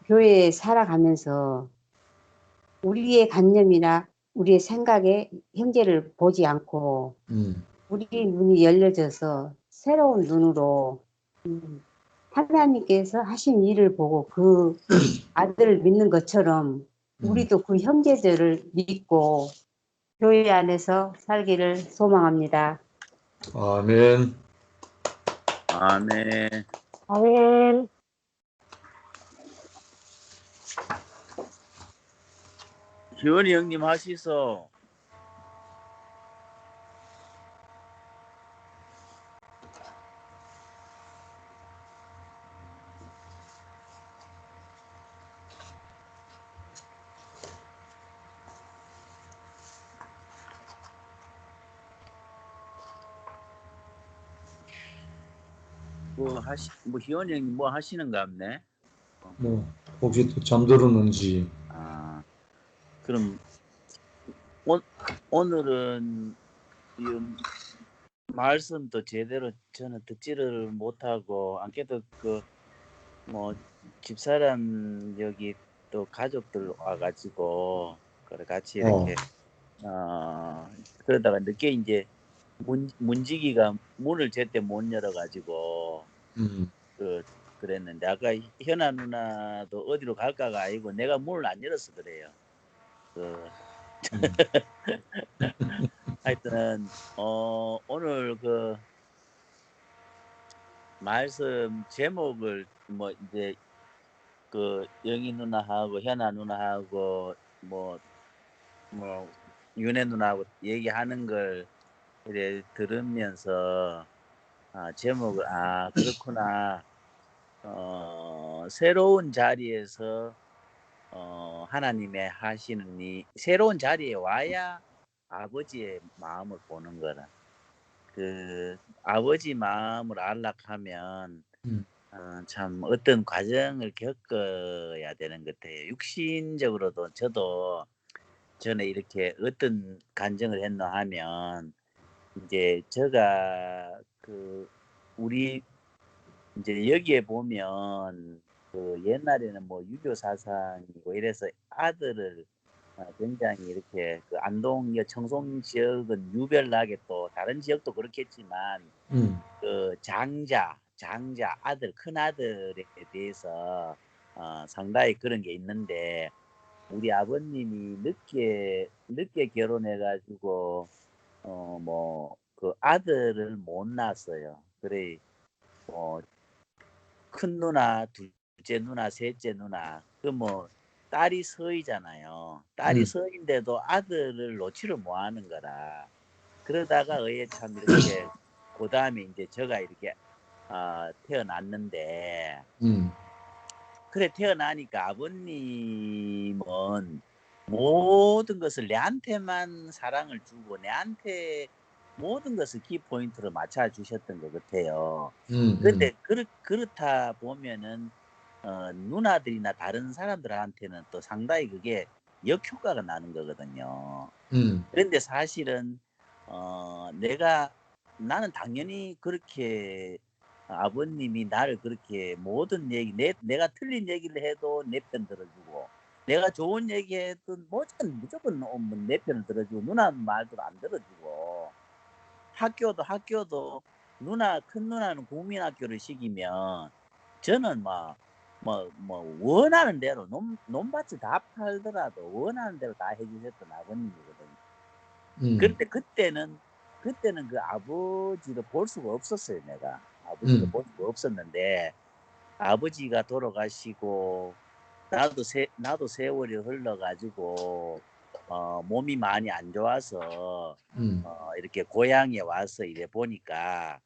교회에 살아가면서 우리의 관념이나 우리의 생각에 형제를 보지 않고 우리 눈이 열려져서 새로운 눈으로 하나님께서 하신 일을 보고 그 아들을 믿는 것처럼 우리도 그 형제들을 믿고 교회 안에서 살기를 소망합니다. 아멘. 아멘. 아멘. 희원이 형님 하시소. 뭐 희원이 형님 뭐 하시는가 없네. 뭐 혹시 또 잠들었는지. 아, 그럼 오늘은 이 말씀도 제대로 저는 듣지를 못하고 안 깨도 뭐 집사람 여기 또 가족들 와가지고 그래 같이 이렇게 그러다가 늦게 이제 문지기가 문을 제때 못 열어가지고 그랬는데 아까 현아 누나도 어디로 갈까가 아니고 내가 문을 안 열어서 그래요. 하여튼 오늘 그 말씀 제목을 뭐 이제 그 영희 누나하고 현아 누나하고 뭐 윤혜 누나하고 얘기하는 걸 이제 들으면서 제목을 그렇구나. 새로운 자리에서 하나님의 하시는 이 새로운 자리에 와야 아버지의 마음을 보는 거라. 그 아버지 마음을 알락하면 참 어떤 과정을 겪어야 되는 것 같아요. 육신적으로도 저도 전에 이렇게 어떤 간증을 했나 하면 이제 제가 우리 이제 여기에 보면 옛날에는 뭐 유교 사상이고 이래서 아들을 굉장히 이렇게 안동 청송 지역은 유별나게 또 다른 지역도 그렇겠지만 장자 아들 큰 아들에 대해서 상당히 그런 게 있는데 우리 아버님이 늦게 결혼해가지고 아들을 못 낳았어요. 그래 큰 누나, 둘째 누나, 셋째 누나 딸이 서이잖아요. 딸이 서인데도 아들을 놓지를 못하는 거라. 그러다가 참 이렇게 그 다음에 이제 제가 이렇게 태어났는데 그래 태어나니까 아버님은 모든 것을 내한테만 사랑을 주고 내한테 모든 것을 키포인트로 맞춰주셨던 것 같아요. 그런데 그렇다 보면은 누나들이나 다른 사람들한테는 또 상당히 그게 역효과가 나는 거거든요. 그런데 사실은 나는 당연히 그렇게 아버님이 나를 그렇게 모든 얘기 내가 틀린 얘기를 해도 내 편 들어주고 내가 좋은 얘기 해도 무조건 내 편을 들어주고 누나 말도 안 들어주고 학교도 큰 누나는 국민학교를 시키면 저는 원하는 대로 논밭을 다 팔더라도 원하는 대로 다 해주셨던 아버님이거든요. 그런데 그때는 그 아버지를 볼 수가 없었어요. 내가 아버지를 볼 수가 없었는데 아버지가 돌아가시고 나도 세월이 흘러가지고 몸이 많이 안 좋아서 이렇게 고향에 와서 이래 보니까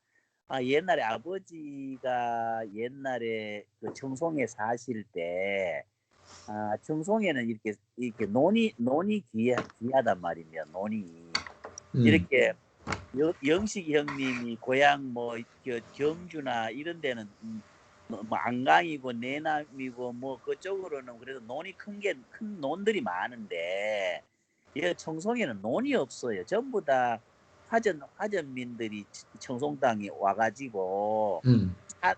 옛날에 아버지가 옛날에 그 청송에 사실 때 청송에는 이렇게 논이 귀하단 말이며 논이 이렇게 영식이 형님이 고향 경주나 이런 데는 안강이고 내남이고 그쪽으로는 그래도 논이 큰 논들이 많은데 이 청송에는 논이 없어요. 전부 다 화전민들이 청송 땅에 와가지고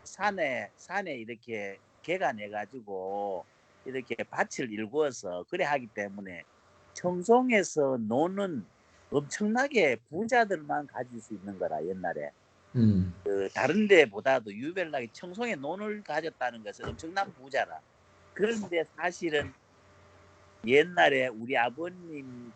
산에 이렇게 개가 내가지고 이렇게 밭을 일구어서 그래 하기 때문에 청송에서 논은 엄청나게 부자들만 가질 수 있는 거라 옛날에. 다른 데보다도 유별나게 청송에 논을 가졌다는 것은 엄청난 부자라. 그런데 사실은 옛날에 우리 아버님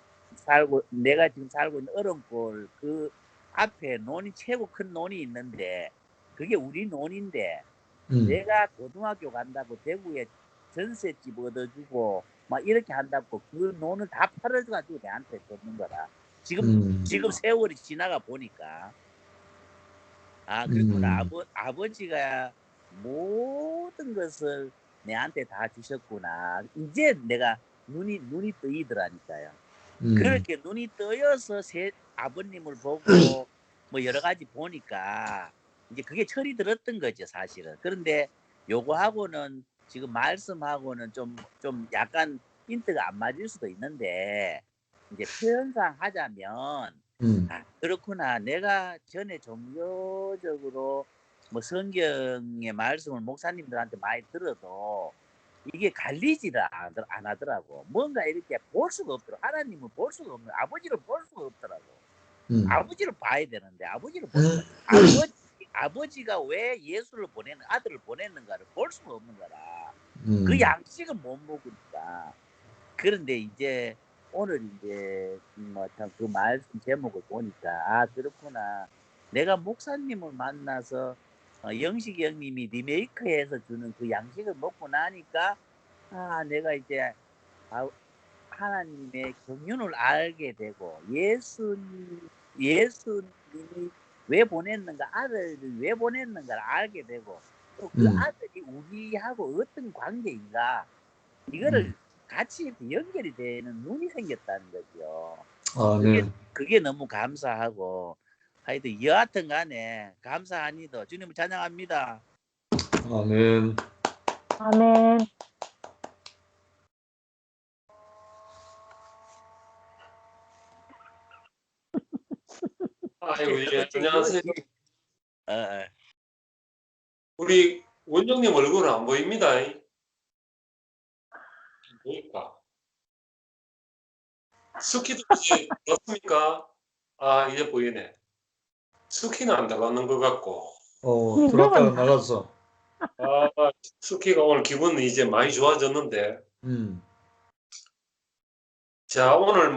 내가 지금 살고 있는 어른골 그 앞에 최고 큰 논이 있는데 그게 우리 논인데 내가 고등학교 간다고 대구에 전셋집 얻어주고 막 이렇게 한다고 그 논을 다 팔아가지고 내한테 줬는 거라. 지금 세월이 지나가 보니까 그렇구나. 아버지가 모든 것을 내한테 다 주셨구나. 이제 내가 눈이 뜨이더라니까요. 그렇게 눈이 뜨여서 아버님을 보고 여러 가지 보니까 이제 그게 철이 들었던 거죠, 사실은. 그런데 요거하고는 지금 말씀하고는 좀 약간 힌트가 안 맞을 수도 있는데 이제 표현상 하자면 그렇구나. 내가 전에 종교적으로 성경의 말씀을 목사님들한테 많이 들어도 이게 갈리지를 안 하더라고. 뭔가 이렇게 볼 수가 없더라고. 하나님을 볼 수가 없는, 아버지를 볼 수가 없더라고. 아버지를 봐야 되는데 아버지를 볼 수가 아버지가 왜 예수를 아들을 보냈는가를 볼 수가 없는 거라. 그 양식을 못 먹으니까. 그런데 이제 오늘 이제 참 그 말씀 제목을 보니까 그렇구나. 내가 목사님을 만나서 영식이 형님이 리메이크해서 주는 그 양식을 먹고 나니까 내가 이제 하나님의 경륜을 알게 되고 예수님이 왜 보냈는가, 아들을 왜 보냈는가를 알게 되고 또 그 아들이 우리하고 어떤 관계인가 이거를 같이 연결이 되는 눈이 생겼다는 거죠. 그게 너무 감사하고 하여튼 여하튼 간에 감사하니도 주님을 찬양합니다. 아멘. 아멘. 아이고, 예, 안녕하세요. 어. 우리 원장님 얼굴은 안 보입니다. 보일까? 스키도 이제 들었습니까? 이제 보이네. 스키는 안 들어가는 것 같고. 들어갔다가 나갔어. 스키가 오늘 기분이 이제 많이 좋아졌는데. 자, 오늘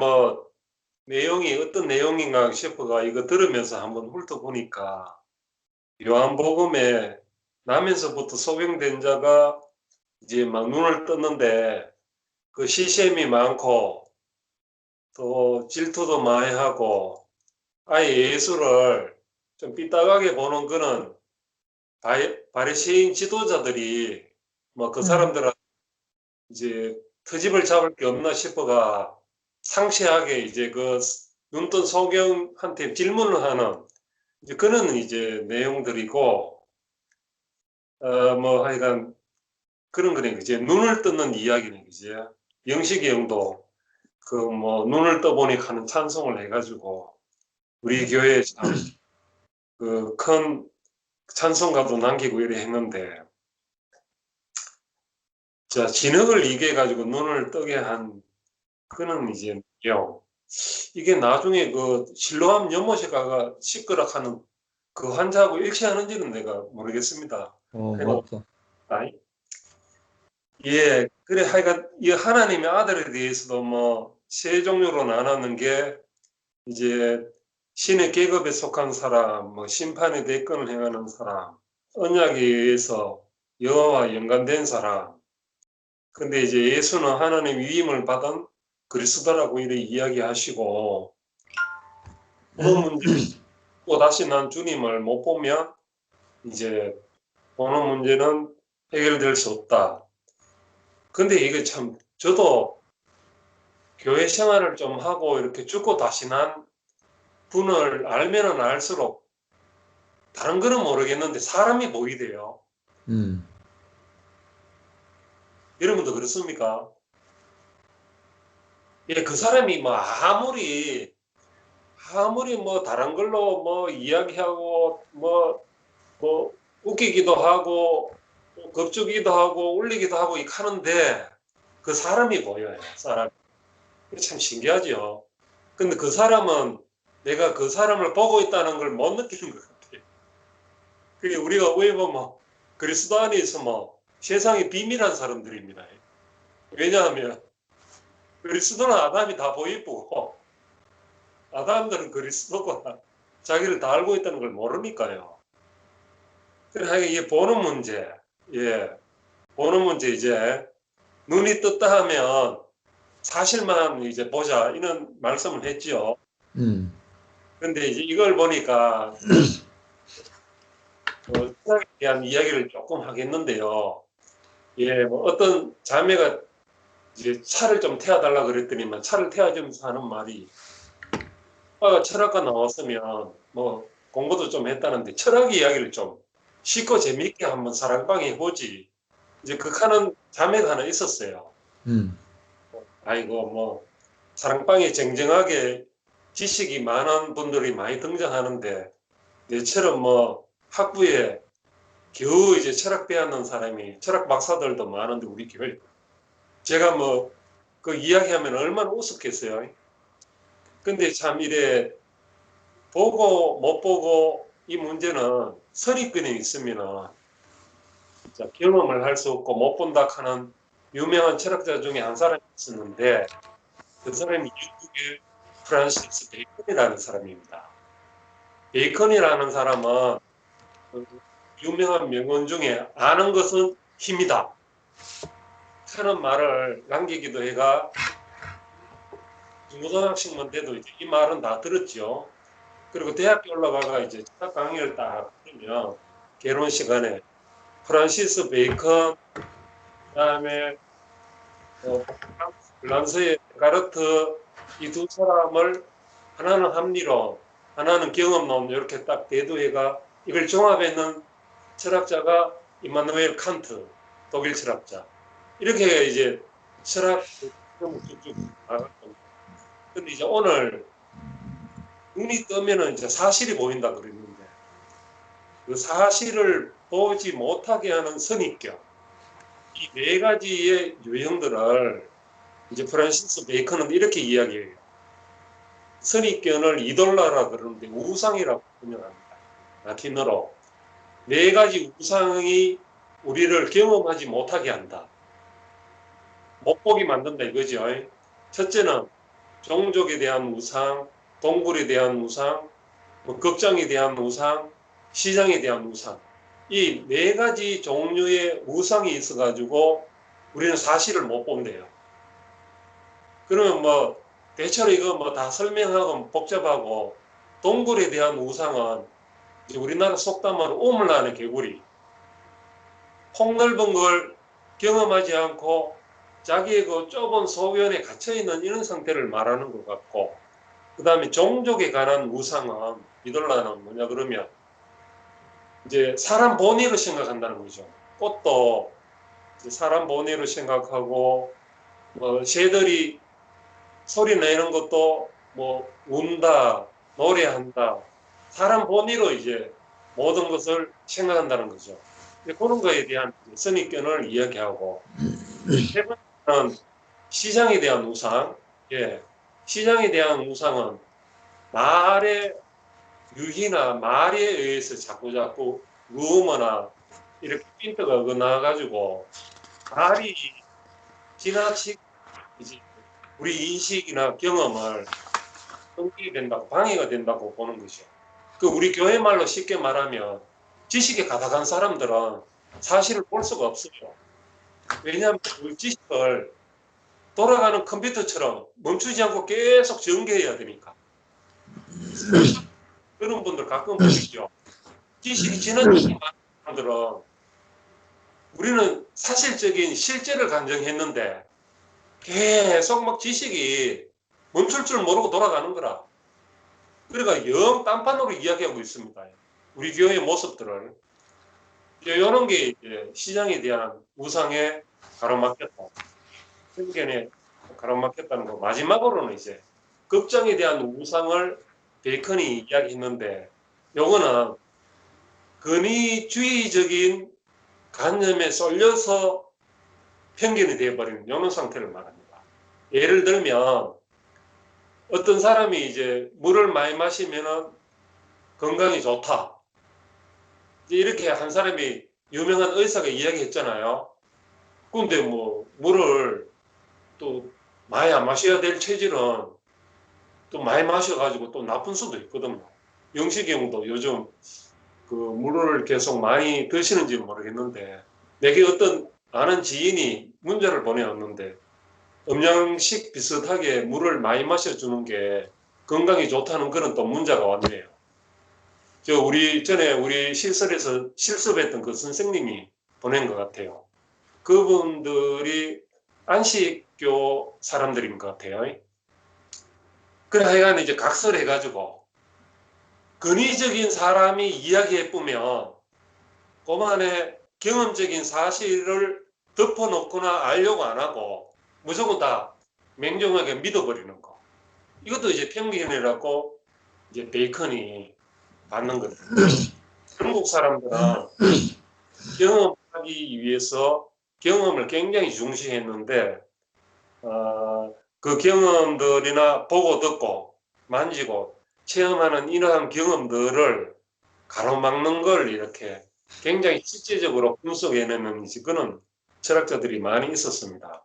내용이 어떤 내용인가 싶어가 이거 들으면서 한번 훑어보니까 요한복음에 나면서부터 소경된 자가 이제 막 눈을 떴는데 그 시샘이 많고 또 질투도 많이 하고 아예 예수를 좀 삐딱하게 보는 그런 바리새인 지도자들이 그 사람들은 이제 트집을 잡을 게 없나 싶어가 상세하게 이제 그 눈뜬 소경한테 질문을 하는 이제 그런 이제 내용들이고 하여간 그런 거네. 이제 눈을 뜨는 이야기네. 이제 영식이 형도 눈을 떠보니 하는 찬송을 해가지고 우리 교회에 참 큰 찬송가도 남기고 이래 했는데, 자, 진흙을 이겨 가지고 눈을 뜨게 한 그는 이제요. 이게 나중에 그 실로암 연못에가 시끄락하는 그 환자하고 일치하는지는 내가 모르겠습니다. 맞다. 아이, 예, 그래 하여간 이 하나님의 아들에 대해서도 뭐 세 종류로 나누는 게 이제 신의 계급에 속한 사람, 뭐 심판의 대권을 행하는 사람, 언약에 의해서 여호와와 연관된 사람. 근데 이제 예수는 하나님 위임을 받은 그리스도라고 이렇게 이야기하시고, 그런 문제 또 다시 난 주님을 못 보면 이제 보는 문제는 해결될 수 없다. 근데 이게 참 저도 교회 생활을 좀 하고 이렇게 죽고 다시 난 분을 알면은 알수록 다른 거는 모르겠는데 사람이 보이대요. 여러분도 그렇습니까? 예, 그 사람이 뭐 아무리 뭐 다른 걸로 뭐 이야기하고 뭐 웃기기도 하고 겁주기도 하고 울리기도 하고 이렇게 하는데 그 사람이 보여요. 사람. 참 신기하죠. 근데 그 사람은 내가 그 사람을 보고 있다는 걸 못 느끼는 것 같아요. 그게 우리가 왜 보면 그리스도 안에 있으면 세상에 비밀한 사람들입니다. 왜냐하면 그리스도는 아담이 다 보이고 아담들은 그리스도가 자기를 다 알고 있다는 걸 모르니까요. 그래서 이게 보는 문제, 예, 보는 문제 이제 눈이 떴다 하면 사실만 이제 보자 이런 말씀을 했죠. 그런데 이제 이걸 보니까 신학에 대한 이야기를 조금 하겠는데요. 예, 뭐 어떤 자매가 이제 차를 좀 태워달라 그랬더니만 차를 태워주면서 하는 말이, 아빠가 철학과 나왔으면 뭐 공부도 좀 했다는데 철학 이야기를 좀 쉽고 재미있게 한번 사랑방에 해보지. 이제 극하는 자매가 하나 있었어요. 아이고 뭐 사랑방에 쟁쟁하게 지식이 많은 분들이 많이 등장하는데 내처럼 뭐 학부에 겨우 이제 철학 배웠는 사람이, 철학 박사들도 많은데 우리 교회, 제가 뭐 그 이야기하면 얼마나 우습겠어요. 근데 참 이래 보고 못 보고 이 문제는 선입견이 있으면 경험을 할 수 없고 못 본다 하는 유명한 철학자 중에 한 사람이 있었는데, 그 사람이 미국의 프란시스 베이컨이라는 사람입니다. 베이컨이라는 사람은 그 유명한 명언 중에 아는 것은 힘이다 하는 말을 남기기도 해가 중고등학생만 돼도 이제 이 말은 다 들었죠. 그리고 대학교 올라가가 이제 철학 강의를 딱 들으면 개론 시간에 프란시스 베이컨, 그다음에 란서의 데카르트, 이 두 사람을 하나는 합리론, 하나는 경험론 이렇게 딱 대두해가 이걸 종합했는 철학자가 이마누엘 칸트, 독일 철학자. 이렇게 이제 철학 쭉쭉 나갔던. 근데 이제 오늘 눈이 뜨면은 이제 사실이 보인다 그랬는데, 그 사실을 보지 못하게 하는 선입견, 이 네 가지의 유형들을 이제 프란시스 베이컨은 이렇게 이야기해요. 선입견을 이돌라라 그러는데 우상이라고 번역합니다. 라틴어로. 네 가지 우상이 우리를 경험하지 못하게 한다. 못 보게 만든다 이거죠. 첫째는 종족에 대한 우상, 동물에 대한 우상, 극장에 대한 우상, 시장에 대한 우상. 이 네 가지 종류의 우상이 있어가지고 우리는 사실을 못 본대요. 그러면 뭐 대체로 이거 뭐 다 설명하고 복잡하고, 동굴에 대한 우상은 이제 우리나라 속담으로 오물라는 개구리, 폭넓은 걸 경험하지 않고 자기의 그 좁은 소견에 갇혀있는 이런 상태를 말하는 것 같고, 그 다음에 종족에 관한 우상은 이돌라는 뭐냐 그러면 이제 사람 본위로 생각한다는 거죠. 꽃도 이제 사람 본위로 생각하고, 새들이 소리 내는 것도 뭐 운다, 노래한다, 사람 본위로 이제 모든 것을 생각한다는 거죠. 그런 거에 대한 선입견을 이야기하고, 세 번째는 시장에 대한 우상. 예, 시장에 대한 우상은 말의 유희나 말에 의해서 자꾸 루머나 이렇게 핀트가 어긋나가지고 말이 지나치게 이제 우리 인식이나 경험을 끊기게 된다고, 방해가 된다고 보는 것이죠. 그 우리 교회 말로 쉽게 말하면 지식에 가득한 사람들은 사실을 볼 수가 없어요. 왜냐하면 그 지식을 돌아가는 컴퓨터처럼 멈추지 않고 계속 전개해야 되니까. 그런 분들 가끔 보시죠. 지식이 지나치게 많은 사람들은 우리는 사실적인 실제를 간증했는데 계속 막 지식이 멈출 줄 모르고 돌아가는 거라. 그러니까 영 딴판으로 이야기하고 있습니다. 우리 교회의 모습들을. 이런 게 이제 시장에 대한 우상에 가로막혔다. 편견에 가로막혔다는 거. 마지막으로는 이제 급정에 대한 우상을 베이컨이 이야기했는데, 요거는 근위주의적인 관념에 쏠려서 편견이 되어버리는 이런 상태를 말합니다. 예를 들면 어떤 사람이 이제 물을 많이 마시면 건강이 좋다. 이렇게 한 사람이 유명한 의사가 이야기했잖아요. 근데 뭐 물을 또 많이 안 마셔야 될 체질은 또 많이 마셔가지고 또 나쁜 수도 있거든요. 영식이 형도 요즘 그 물을 계속 많이 드시는지 모르겠는데, 내게 어떤 아는 지인이 문자를 보내왔는데 음양식 비슷하게 물을 많이 마셔주는 게 건강에 좋다는 그런 또 문자가 왔네요. 우리 전에 우리 시설에서 실습했던 그 선생님이 보낸 것 같아요. 그분들이 안식교 사람들인 것 같아요. 그래 하여간 이제 각설해가지고 근위적인 사람이 이야기해보면 그만의 경험적인 사실을 덮어놓거나 알려고 안 하고 무조건 다 맹종하게 믿어버리는 거. 이것도 이제 편견이라고 이제 베이컨이 받는 거예요. 중국 사람들은 경험하기 위해서 경험을 굉장히 중시했는데, 그 경험들이나 보고 듣고 만지고 체험하는 이러한 경험들을 가로막는 걸 이렇게 굉장히 실제적으로 분석해내는 그런 철학자들이 많이 있었습니다.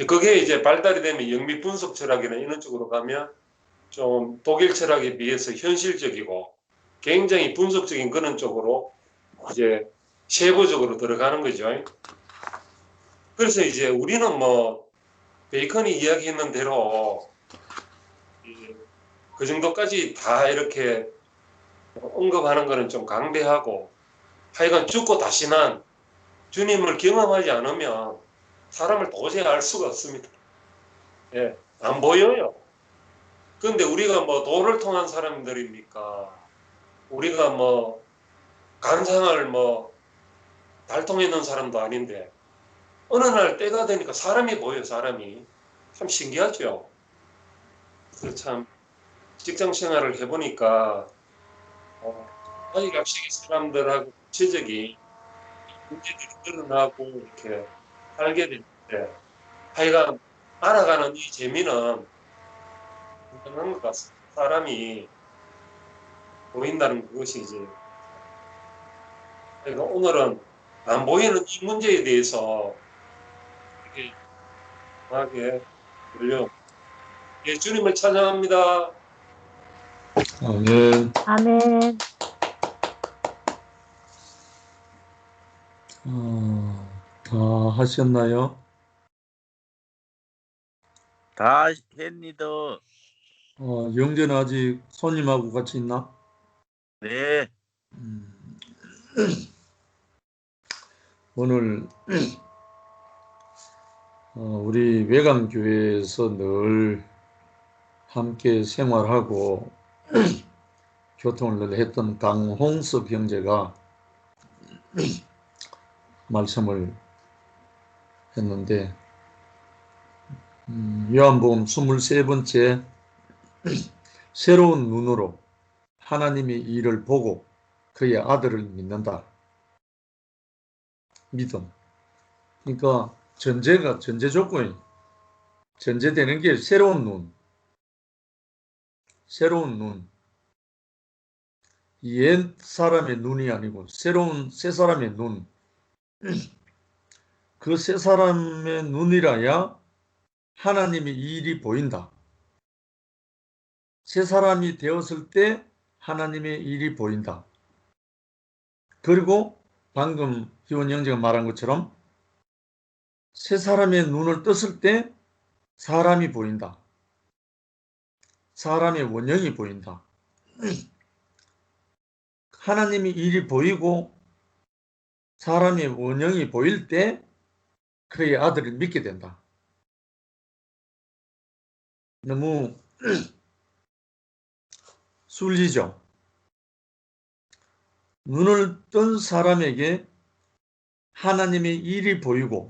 그게 이제 발달이 되면 영미 분석 철학이나 이런 쪽으로 가면 좀 독일 철학에 비해서 현실적이고 굉장히 분석적인 그런 쪽으로 이제 세부적으로 들어가는 거죠. 그래서 이제 우리는 뭐 베이컨이 이야기했는 대로 그 정도까지 다 이렇게 언급하는 거는 좀 강대하고, 하여간 죽고 다시 난 주님을 경험하지 않으면 사람을 도저히 알 수가 없습니다. 예, 안 보여요. 그런데 우리가 뭐 도를 통한 사람들입니까? 우리가 뭐 간상을 뭐 달통했는 사람도 아닌데 어느 날 때가 되니까 사람이 보여요. 사람이 참 신기하죠. 그래서 참 직장 생활을 해보니까 사회학식의 사람들하고 구체적인 문제들이 드러나고 이렇게 살게 되는데, 하여간 알아가는 이 재미는 굉장한 것 같습니다. 사람이 보인다는 그것이 이제, 그러니까 오늘은 안 보이는 이 문제에 대해서 이렇게 강하게 들려. 예, 주님을 찬양합니다. 아멘. 아멘. 다 하셨나요? 다 했니다. 영재는 아직 손님하고 같이 있나? 네. 오늘 우리 외강교회에서 늘 함께 생활하고 교통을 늘 했던 강홍섭 형제가 말씀을 했는데, 요한복음 23번째 새로운 눈으로 하나님의 일을 보고 그의 아들을 믿는다. 믿음. 그러니까 전제 조건이 전제되는 게 새로운 눈. 옛 사람의 눈이 아니고 새로운 새 사람의 눈. 그 새 사람의 눈이라야 하나님의 일이 보인다. 새 사람이 되었을 때 하나님의 일이 보인다. 그리고 방금 희원 형제가 말한 것처럼 새 사람의 눈을 떴을 때 사람이 보인다. 사람의 원형이 보인다. 하나님의 일이 보이고 사람의 원형이 보일 때 그의 아들을 믿게 된다. 너무 순리죠. 눈을 뜬 사람에게 하나님의 일이 보이고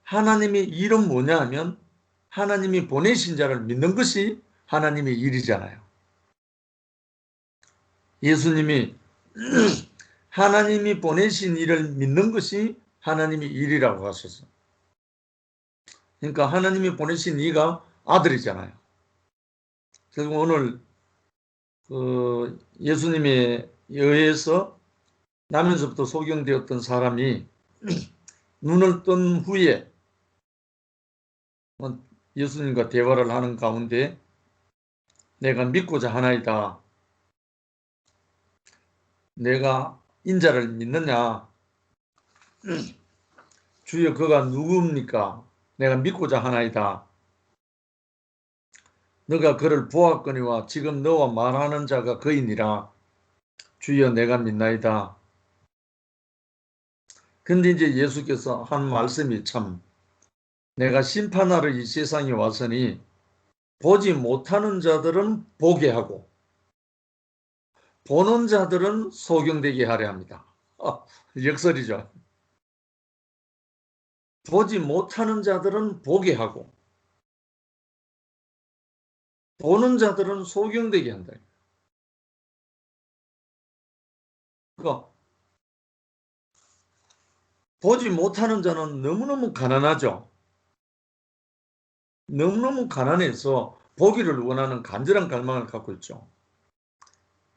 하나님의 일은 뭐냐 하면 하나님이 보내신 자를 믿는 것이 하나님의 일이잖아요. 예수님이 하나님이 보내신 일을 믿는 것이 하나님의 일이라고 하셨어요. 그러니까 하나님이 보내신 이가 아들이잖아요. 그리고 오늘 예수님에 의해서 나면서부터 소경되었던 사람이 눈을 뜬 후에 예수님과 대화를 하는 가운데 내가 믿고자 하나이다. 내가 인자를 믿느냐? 주여 그가 누구입니까? 내가 믿고자 하나이다. 너가 그를 보았거니와 지금 너와 말하는 자가 그이니라. 주여 내가 믿나이다. 근데 이제 예수께서 한 말씀이 참 내가 심판하러 이 세상에 왔으니 보지 못하는 자들은 보게 하고 보는 자들은 소경되게 하려 합니다. 역설이죠. 보지 못하는 자들은 보게 하고 보는 자들은 소경되게 한다. 그러니까 보지 못하는 자는 너무너무 가난하죠. 너무너무 가난해서 보기를 원하는 간절한 갈망을 갖고 있죠.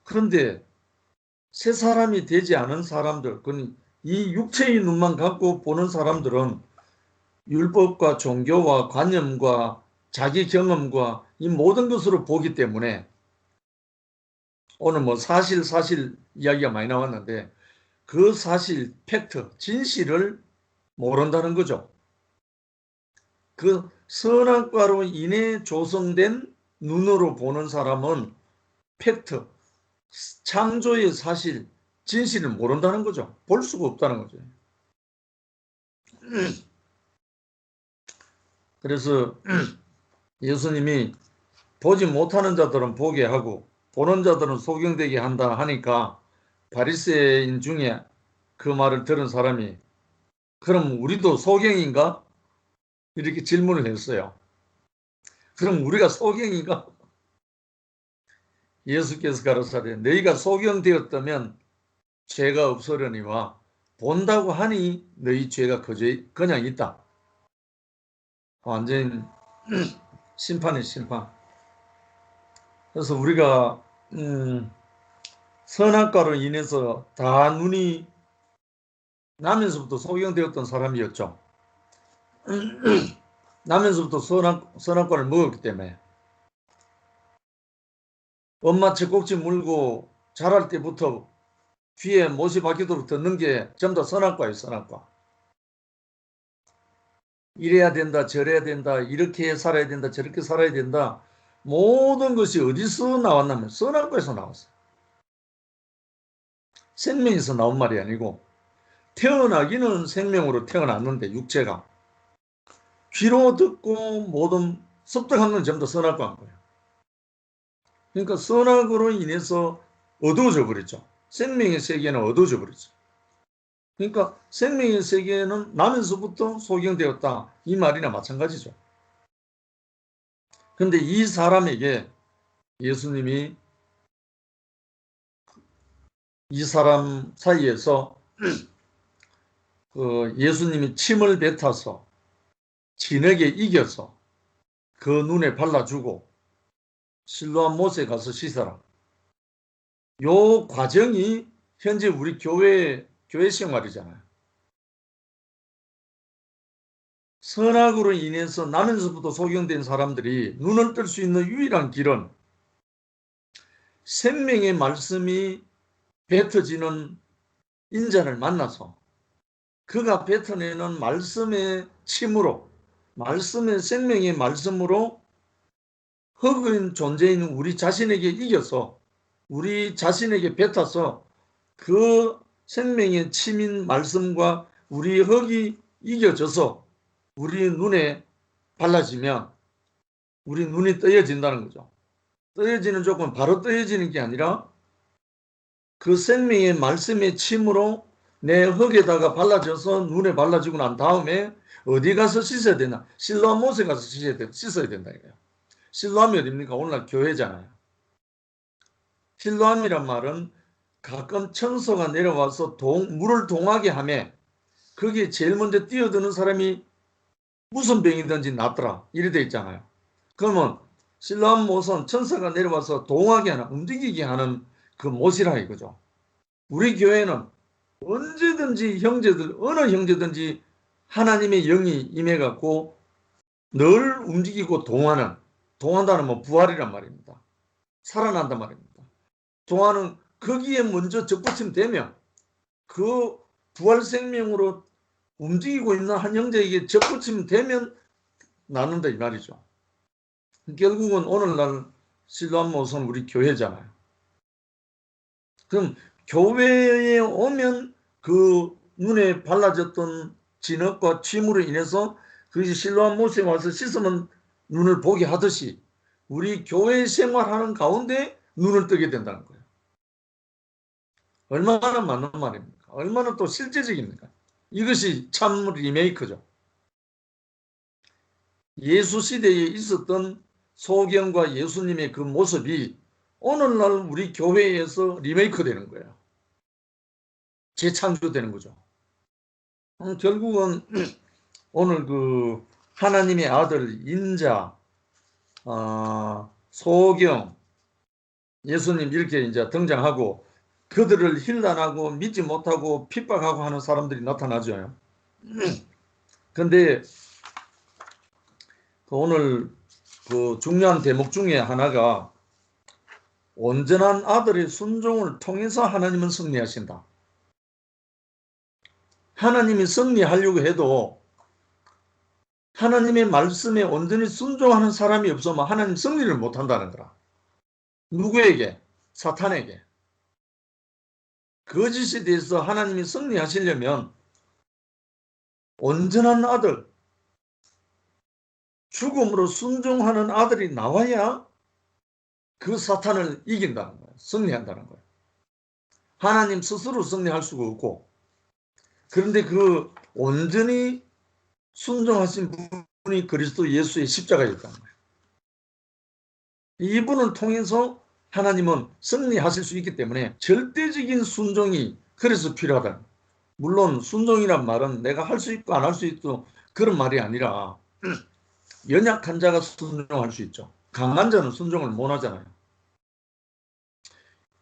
그런데 새 사람이 되지 않은 사람들, 이 육체의 눈만 갖고 보는 사람들은 율법과 종교와 관념과 자기 경험과 이 모든 것으로 보기 때문에 오늘 뭐 사실 이야기가 많이 나왔는데 그 사실, 팩트, 진실을 모른다는 거죠. 그 선악과로 인해 조성된 눈으로 보는 사람은 팩트, 창조의 사실, 진실을 모른다는 거죠. 볼 수가 없다는 거죠. 그래서 예수님이 보지 못하는 자들은 보게 하고 보는 자들은 소경되게 한다 하니까 바리새인 중에 그 말을 들은 사람이 그럼 우리도 소경인가? 이렇게 질문을 했어요. 그럼 우리가 소경인가? 예수께서 가로사대 너희가 소경되었다면 죄가 없으려니와 본다고 하니 너희 죄가 그냥 있다. 완전 심판이 심판. 그래서 우리가 선악과로 인해서 다 눈이 나면서부터 소경되었던 사람이었죠. 나면서부터 선악과를 먹었기 때문에 엄마 젖꼭지 물고 자랄 때부터 귀에 못이 박히도록 듣는 게 전부 다 선악과예요. 선악과. 이래야 된다, 저래야 된다, 이렇게 살아야 된다, 저렇게 살아야 된다. 모든 것이 어디서 나왔냐면 선악과에서 나왔어요. 생명에서 나온 말이 아니고 태어나기는 생명으로 태어났는데 육체가 귀로 듣고 모든 습득한 건 전부 다 선악과인 거예요. 그러니까 선악으로 인해서 어두워져 버렸죠. 생명의 세계는 어두워져 버렸죠. 그러니까 생명의 세계는 나면서부터 소경되었다. 이 말이나 마찬가지죠. 그런데 이 사람에게 예수님이 이 사람 사이에서 예수님이 침을 뱉어서 진에게 이겨서 그 눈에 발라주고 실로암 못에 가서 씻어라. 요 과정이 현재 우리 교회 생활이잖아요. 선악으로 인해서 나면서부터 소경된 사람들이 눈을 뜰 수 있는 유일한 길은 생명의 말씀이 뱉어지는 인자를 만나서 그가 뱉어내는 말씀의 침으로, 말씀의 생명의 말씀으로 흙은 존재인 우리 자신에게 이겨서 우리 자신에게 뱉어서 그 생명의 침인 말씀과 우리 흙이 이겨져서 우리 눈에 발라지면 우리 눈이 떠여진다는 거죠. 떠여지는 조건 바로 떠여지는 게 아니라 그 생명의 말씀의 침으로 내 흙에다가 발라져서 눈에 발라지고 난 다음에 어디 가서 씻어야 되나? 실로암 못에 가서 씻어야 된다 이거예요. 실로암이 어딥니까? 오늘날 교회잖아요. 실로암이란 말은 가끔 천사가 내려와서 물을 동하게 하며 거기에 제일 먼저 뛰어드는 사람이 무슨 병이든지 낫더라 이래 돼 있잖아요. 그러면 실로암 못은 천사가 내려와서 동하게 하나 움직이게 하는 그 못이라 이거죠. 우리 교회는 언제든지 어느 형제든지 하나님의 영이 임해갖고 늘 움직이고 동한다는 뭐 부활이란 말입니다. 살아난단 말입니다. 동화는 거기에 먼저 접붙임 되면 그 부활 생명으로 움직이고 있는 한 형제에게 접붙임 되면 나눈다 이 말이죠. 결국은 오늘날 실로암 못은 우리 교회잖아요. 그럼 교회에 오면 그 눈에 발라졌던 진흙과 침으로 인해서 그 실로암 못에 와서 씻으면 눈을 보게 하듯이 우리 교회 생활하는 가운데 눈을 뜨게 된다는 거예요. 얼마나 맞는 말입니까? 얼마나 또 실제적입니까? 이것이 참 리메이크죠. 예수 시대에 있었던 소경과 예수님의 그 모습이 오늘날 우리 교회에서 리메이크 되는 거예요. 재창조되는 거죠. 결국은 오늘 그 하나님의 아들 인자, 소경, 예수님 이렇게 이제 등장하고 그들을 힐난하고 믿지 못하고 핍박하고 하는 사람들이 나타나죠. 그런데 오늘 그 중요한 대목 중에 하나가 온전한 아들의 순종을 통해서 하나님은 승리하신다. 하나님이 승리하려고 해도 하나님의 말씀에 온전히 순종하는 사람이 없으면 하나님 승리를 못한다는 거라. 누구에게? 사탄에게. 거짓에 대해서 하나님이 승리하시려면 온전한 아들, 죽음으로 순종하는 아들이 나와야 그 사탄을 이긴다는 거예요. 승리한다는 거예요. 하나님 스스로 승리할 수가 없고, 그런데 그 온전히 순종하신 분이 그리스도 예수의 십자가였다는 거예요. 이분을 통해서 하나님은 승리하실 수 있기 때문에 절대적인 순종이 그래서 필요하다. 물론 순종이란 말은 내가 할 수 있고 안 할 수 있고 그런 말이 아니라 연약한 자가 순종할 수 있죠. 강한 자는 순종을 못 하잖아요.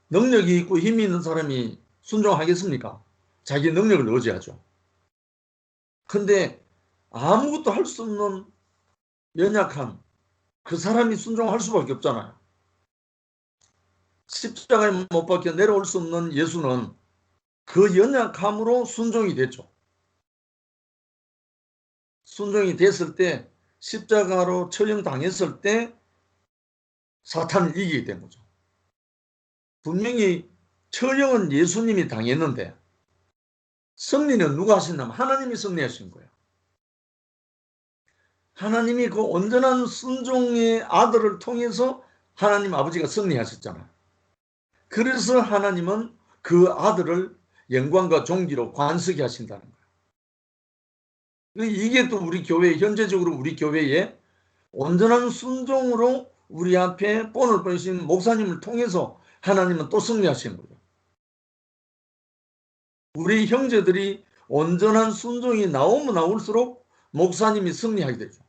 능력이 있고 힘이 있는 사람이 순종하겠습니까? 자기 능력을 의지하죠. 근데 아무것도 할 수 없는 연약한 그 사람이 순종할 수밖에 없잖아요. 십자가에 못 박혀 내려올 수 없는 예수는 그 연약함으로 순종이 됐죠. 순종이 됐을 때 십자가로 처형당했을 때 사탄을 이기게 된 거죠. 분명히 처형은 예수님이 당했는데 승리는 누가 하셨냐면 하나님이 승리하신 거예요. 하나님이 그 온전한 순종의 아들을 통해서 하나님 아버지가 승리하셨잖아요. 그래서 하나님은 그 아들을 영광과 존귀로 관석이 하신다는 거예요. 이게 또 우리 교회, 현재적으로 우리 교회에 온전한 순종으로 우리 앞에 본을 보이신 목사님을 통해서 하나님은 또 승리하시는 거예요. 우리 형제들이 온전한 순종이 나오면 나올수록 목사님이 승리하게 되죠.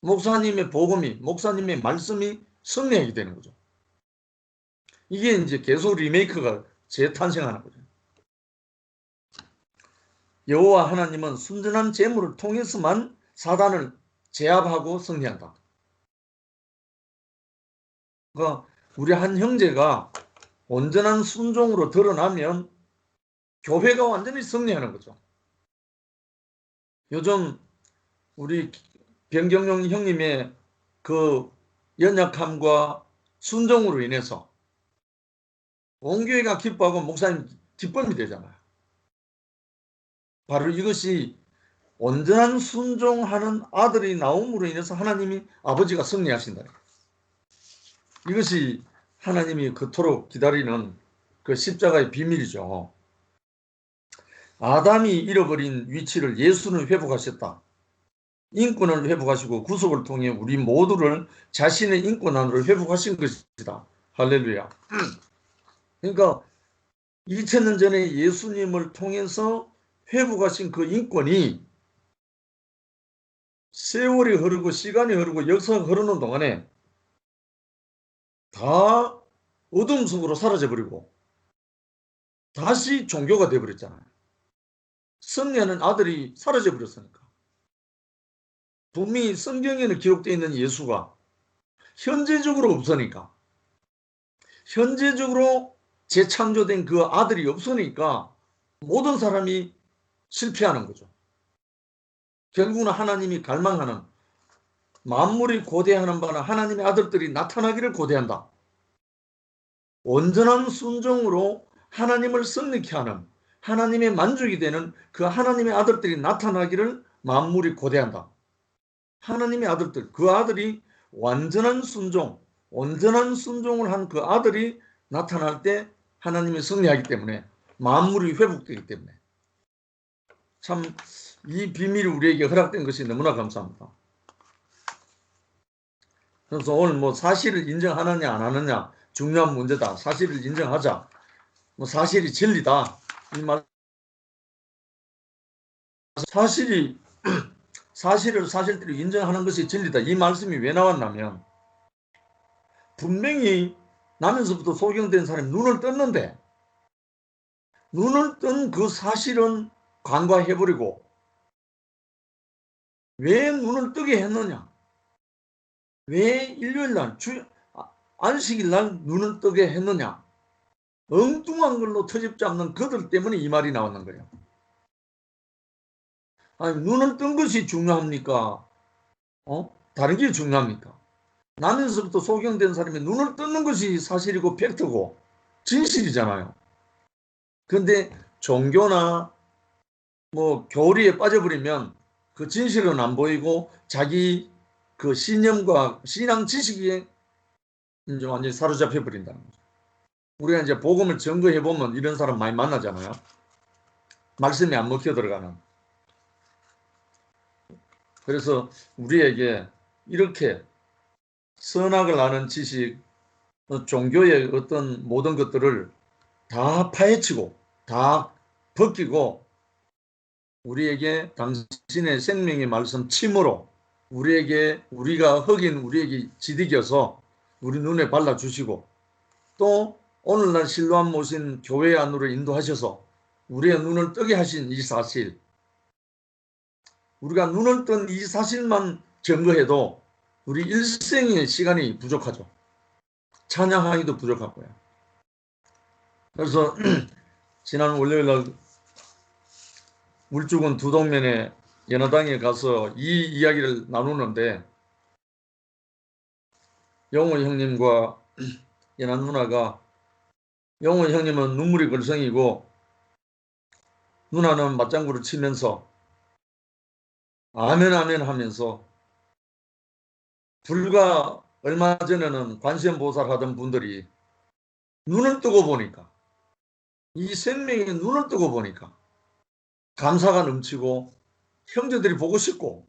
목사님의 복음이, 목사님의 말씀이 승리하게 되는 거죠. 이게 이제 계속 리메이크가 재탄생하는 거죠. 여호와 하나님은 순전한 재물을 통해서만 사단을 제압하고 승리한다. 그러니까 우리 한 형제가 온전한 순종으로 드러나면 교회가 완전히 승리하는 거죠. 요즘 우리 변경용 형님의 그 연약함과 순종으로 인해서 온 교회가 기뻐하고 목사님 기쁨이 되잖아요. 바로 이것이 온전한 순종하는 아들이 나옴으로 인해서 하나님이 아버지가 승리하신다. 이것이 하나님이 그토록 기다리는 그 십자가의 비밀이죠. 아담이 잃어버린 위치를 예수는 회복하셨다. 인권을 회복하시고 구속을 통해 우리 모두를 자신의 인권 안으로 회복하신 것이다. 할렐루야. 그러니까 2000년 전에 예수님을 통해서 회복하신 그 인권이 세월이 흐르고 시간이 흐르고 역사가 흐르는 동안에 다 어둠 속으로 사라져버리고 다시 종교가 되어버렸잖아요. 승리하는 아들이 사라져버렸으니까. 분명히 성경에는 기록되어 있는 예수가 현재적으로 없으니까, 현재적으로 재창조된 그 아들이 없으니까 모든 사람이 실패하는 거죠. 결국은 하나님이 갈망하는, 만물이 고대하는 바는 하나님의 아들들이 나타나기를 고대한다. 온전한 순종으로 하나님을 승리케 하는, 하나님의 만족이 되는 그 하나님의 아들들이 나타나기를 만물이 고대한다. 하나님의 아들들, 그 아들이 완전한 순종, 온전한 순종을 한 그 아들이 나타날 때 하나님이 승리하기 때문에, 만물이 회복되기 때문에, 참 이 비밀이 우리에게 허락된 것이 너무나 감사합니다. 그래서 오늘 뭐 사실을 인정하느냐 안 하느냐 중요한 문제다. 사실을 인정하자. 뭐 사실이 진리다. 이 말, 사실을 사실대로 인정하는 것이 진리다. 이 말씀이 왜 나왔냐면, 분명히 나면서부터 소경된 사람이 눈을 떴는데, 눈을 뜬 그 사실은 간과해버리고 왜 눈을 뜨게 했느냐, 왜 일요일날 안식일날 눈을 뜨게 했느냐, 엉뚱한 걸로 터집 잡는 그들 때문에 이 말이 나왔는 거예요. 아니, 눈을 뜬 것이 중요합니까? 다른 게 중요합니까? 나면서부터 소경된 사람이 눈을 뜨는 것이 사실이고 팩트고 진실이잖아요. 그런데 종교나 뭐 교리에 빠져버리면 그 진실은 안 보이고 자기 그 신념과 신앙 지식에 이제 완전히 사로잡혀 버린다는 거죠. 우리가 이제 복음을 점거해 보면 이런 사람 많이 만나잖아요. 말씀이 안 먹혀 들어가는. 그래서 우리에게 이렇게 선악을 아는 지식, 종교의 어떤 모든 것들을 다 파헤치고 다 벗기고 우리에게 당신의 생명의 말씀 침으로 우리가 흑인 우리에게 지디겨서 우리 눈에 발라주시고, 또 오늘날 실로암 모신 교회 안으로 인도하셔서 우리의 눈을 뜨게 하신 이 사실, 우리가 눈을 뜬 이 사실만 점거해도 우리 일생의 시간이 부족하죠. 찬양하기도 부족하고요. 그래서 지난 월요일날 울주군 두동면에 연화당에 가서 이 이야기를 나누는데, 영호 형님과 연화 누나가, 영호 형님은 눈물이 걸성이고 누나는 맞장구를 치면서 아멘 아멘 하면서, 불과 얼마 전에는 관세음보살 하던 분들이 눈을 뜨고 보니까, 이 생명의 눈을 뜨고 보니까 감사가 넘치고 형제들이 보고 싶고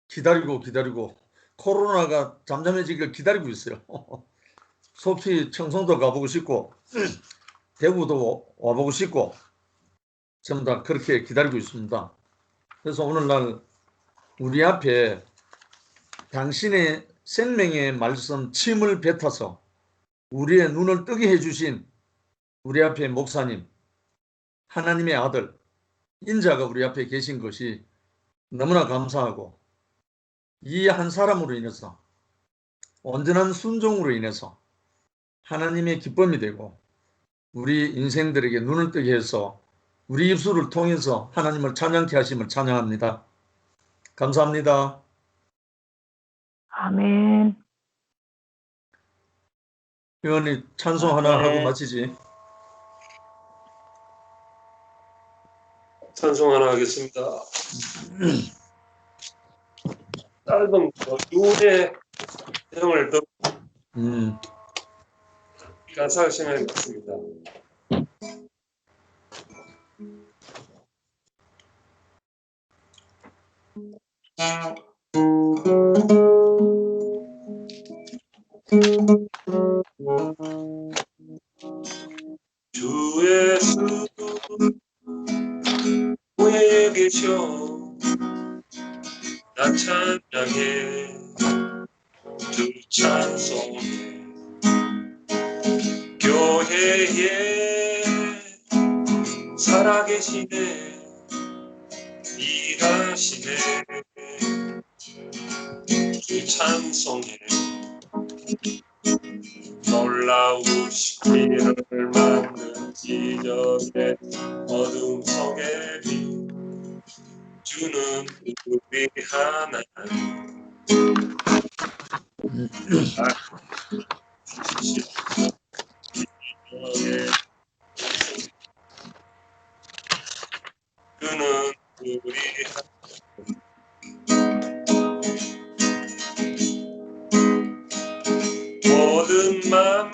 기다리고 코로나가 잠잠해지기를 기다리고 있어요. 속히 청송도 가보고 싶고 대구도 와보고 싶고 전부 다 그렇게 기다리고 있습니다. 그래서 오늘날 우리 앞에 당신의 생명의 말씀 침을 뱉어서 우리의 눈을 뜨게 해주신 우리 앞에 목사님, 하나님의 아들, 인자가 우리 앞에 계신 것이 너무나 감사하고 이 한 사람으로 인해서 온전한 순종으로 인해서 하나님의 기쁨이 되고 우리 인생들에게 눈을 뜨게 해서 우리 입술을 통해서 하나님을 찬양케 하심을 찬양합니다. 감사합니다. 아멘. 의원님 찬송 하나 하고 아멘. 마치지. 찬송 하나 하겠습니다. 짧은 유의 내용을 더 가사를 생각해 봤습니다. 주 예수 교회에 계셔 나 찬양해 주 찬송해 교회에 살아계시네 일하시네 주 찬송해 놀라우시기를 만든 기적의 어둠 속에 빛 주는 우리 하나님 주는 우리 모든 맘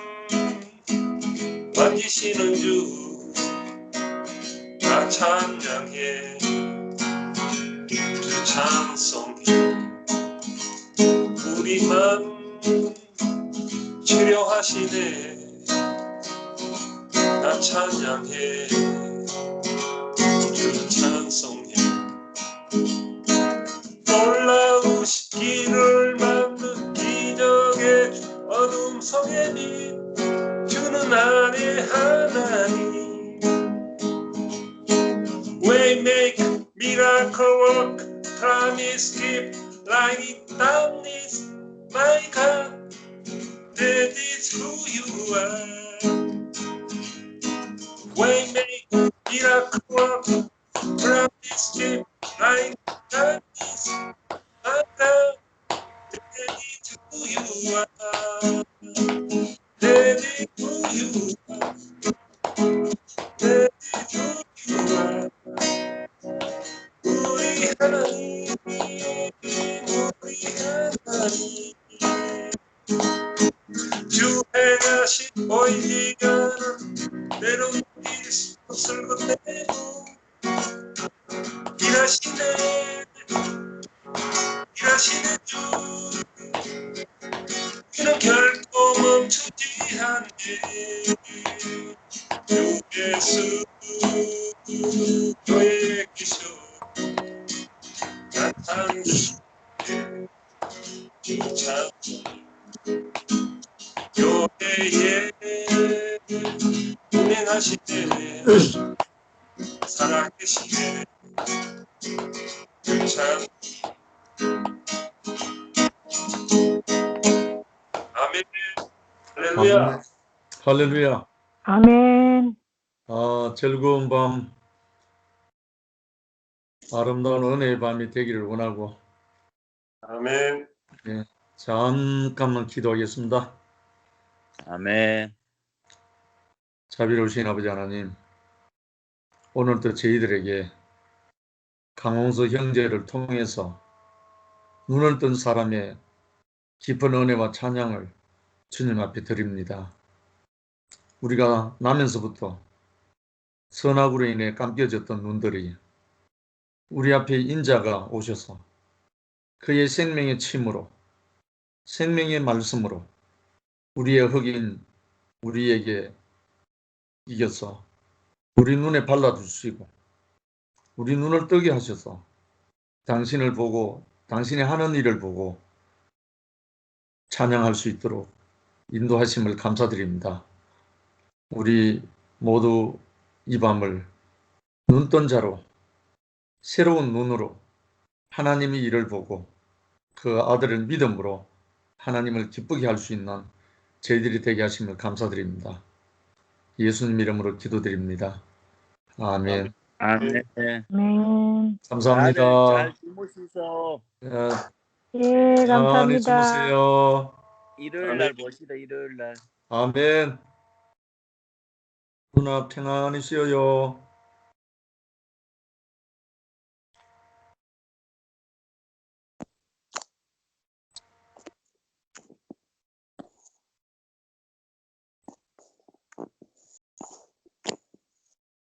만지시는 주 나 찬양해 주 찬송해 우리 맘 치료하시네 나 찬양해 주 찬송해 놀라우시기를 만든 기적의 어둠 속에 빛 주는 나의 하나님 Waymaker, miracle work, promise keep, light darkness, my God, that is who you are. Waymaker, miracle work, promise keep, light darkness, my God, that is who you are. That is who you are. That is who you are. 우리 하나님, 우리 하나님, 주 행하신 보이지 않은 때론 일 없을 것대로 일하시네, 일하시는 주, 그는 결코 멈추지 않네. 주 예수, 교회에 계셔 나타나시네. 주 찬송 교회에 운행하시네 살아계시네 주 찬송 아멘 할렐루야 할렐루야. 아멘. 즐거운 밤, 아름다운 은혜의 밤이 되기를 원하고 아멘 잠깐만 기도하겠습니다. 아멘. 자비로우신 아버지 하나님, 오늘도 저희들에게 강홍서 형제를 통해서 눈을 뜬 사람의 깊은 은혜와 찬양을 주님 앞에 드립니다. 우리가 나면서부터 선악으로 인해 감겨졌던 눈들이 우리 앞에 인자가 오셔서 그의 생명의 침으로, 생명의 말씀으로 우리의 흑인, 우리에게 이겨서 우리 눈에 발라주시고 우리 눈을 뜨게 하셔서 당신을 보고 당신이 하는 일을 보고 찬양할 수 있도록 인도하심을 감사드립니다. 우리 모두 이 밤을 눈뜬 자로 새로운 눈으로 하나님의 일을 보고 그 아들을 믿음으로 하나님을 기쁘게 할 수 있는 저희들이 되게 하심을 감사드립니다. 예수님 이름으로 기도드립니다. 아멘. 아멘. 아멘. 감사합니다. 다들 잘 주무시소. 예, 편안히 감사합니다. 주무세요. 일요일 날 봅시다. 일요일 날. 아멘. 누나 평안히 쉬어요.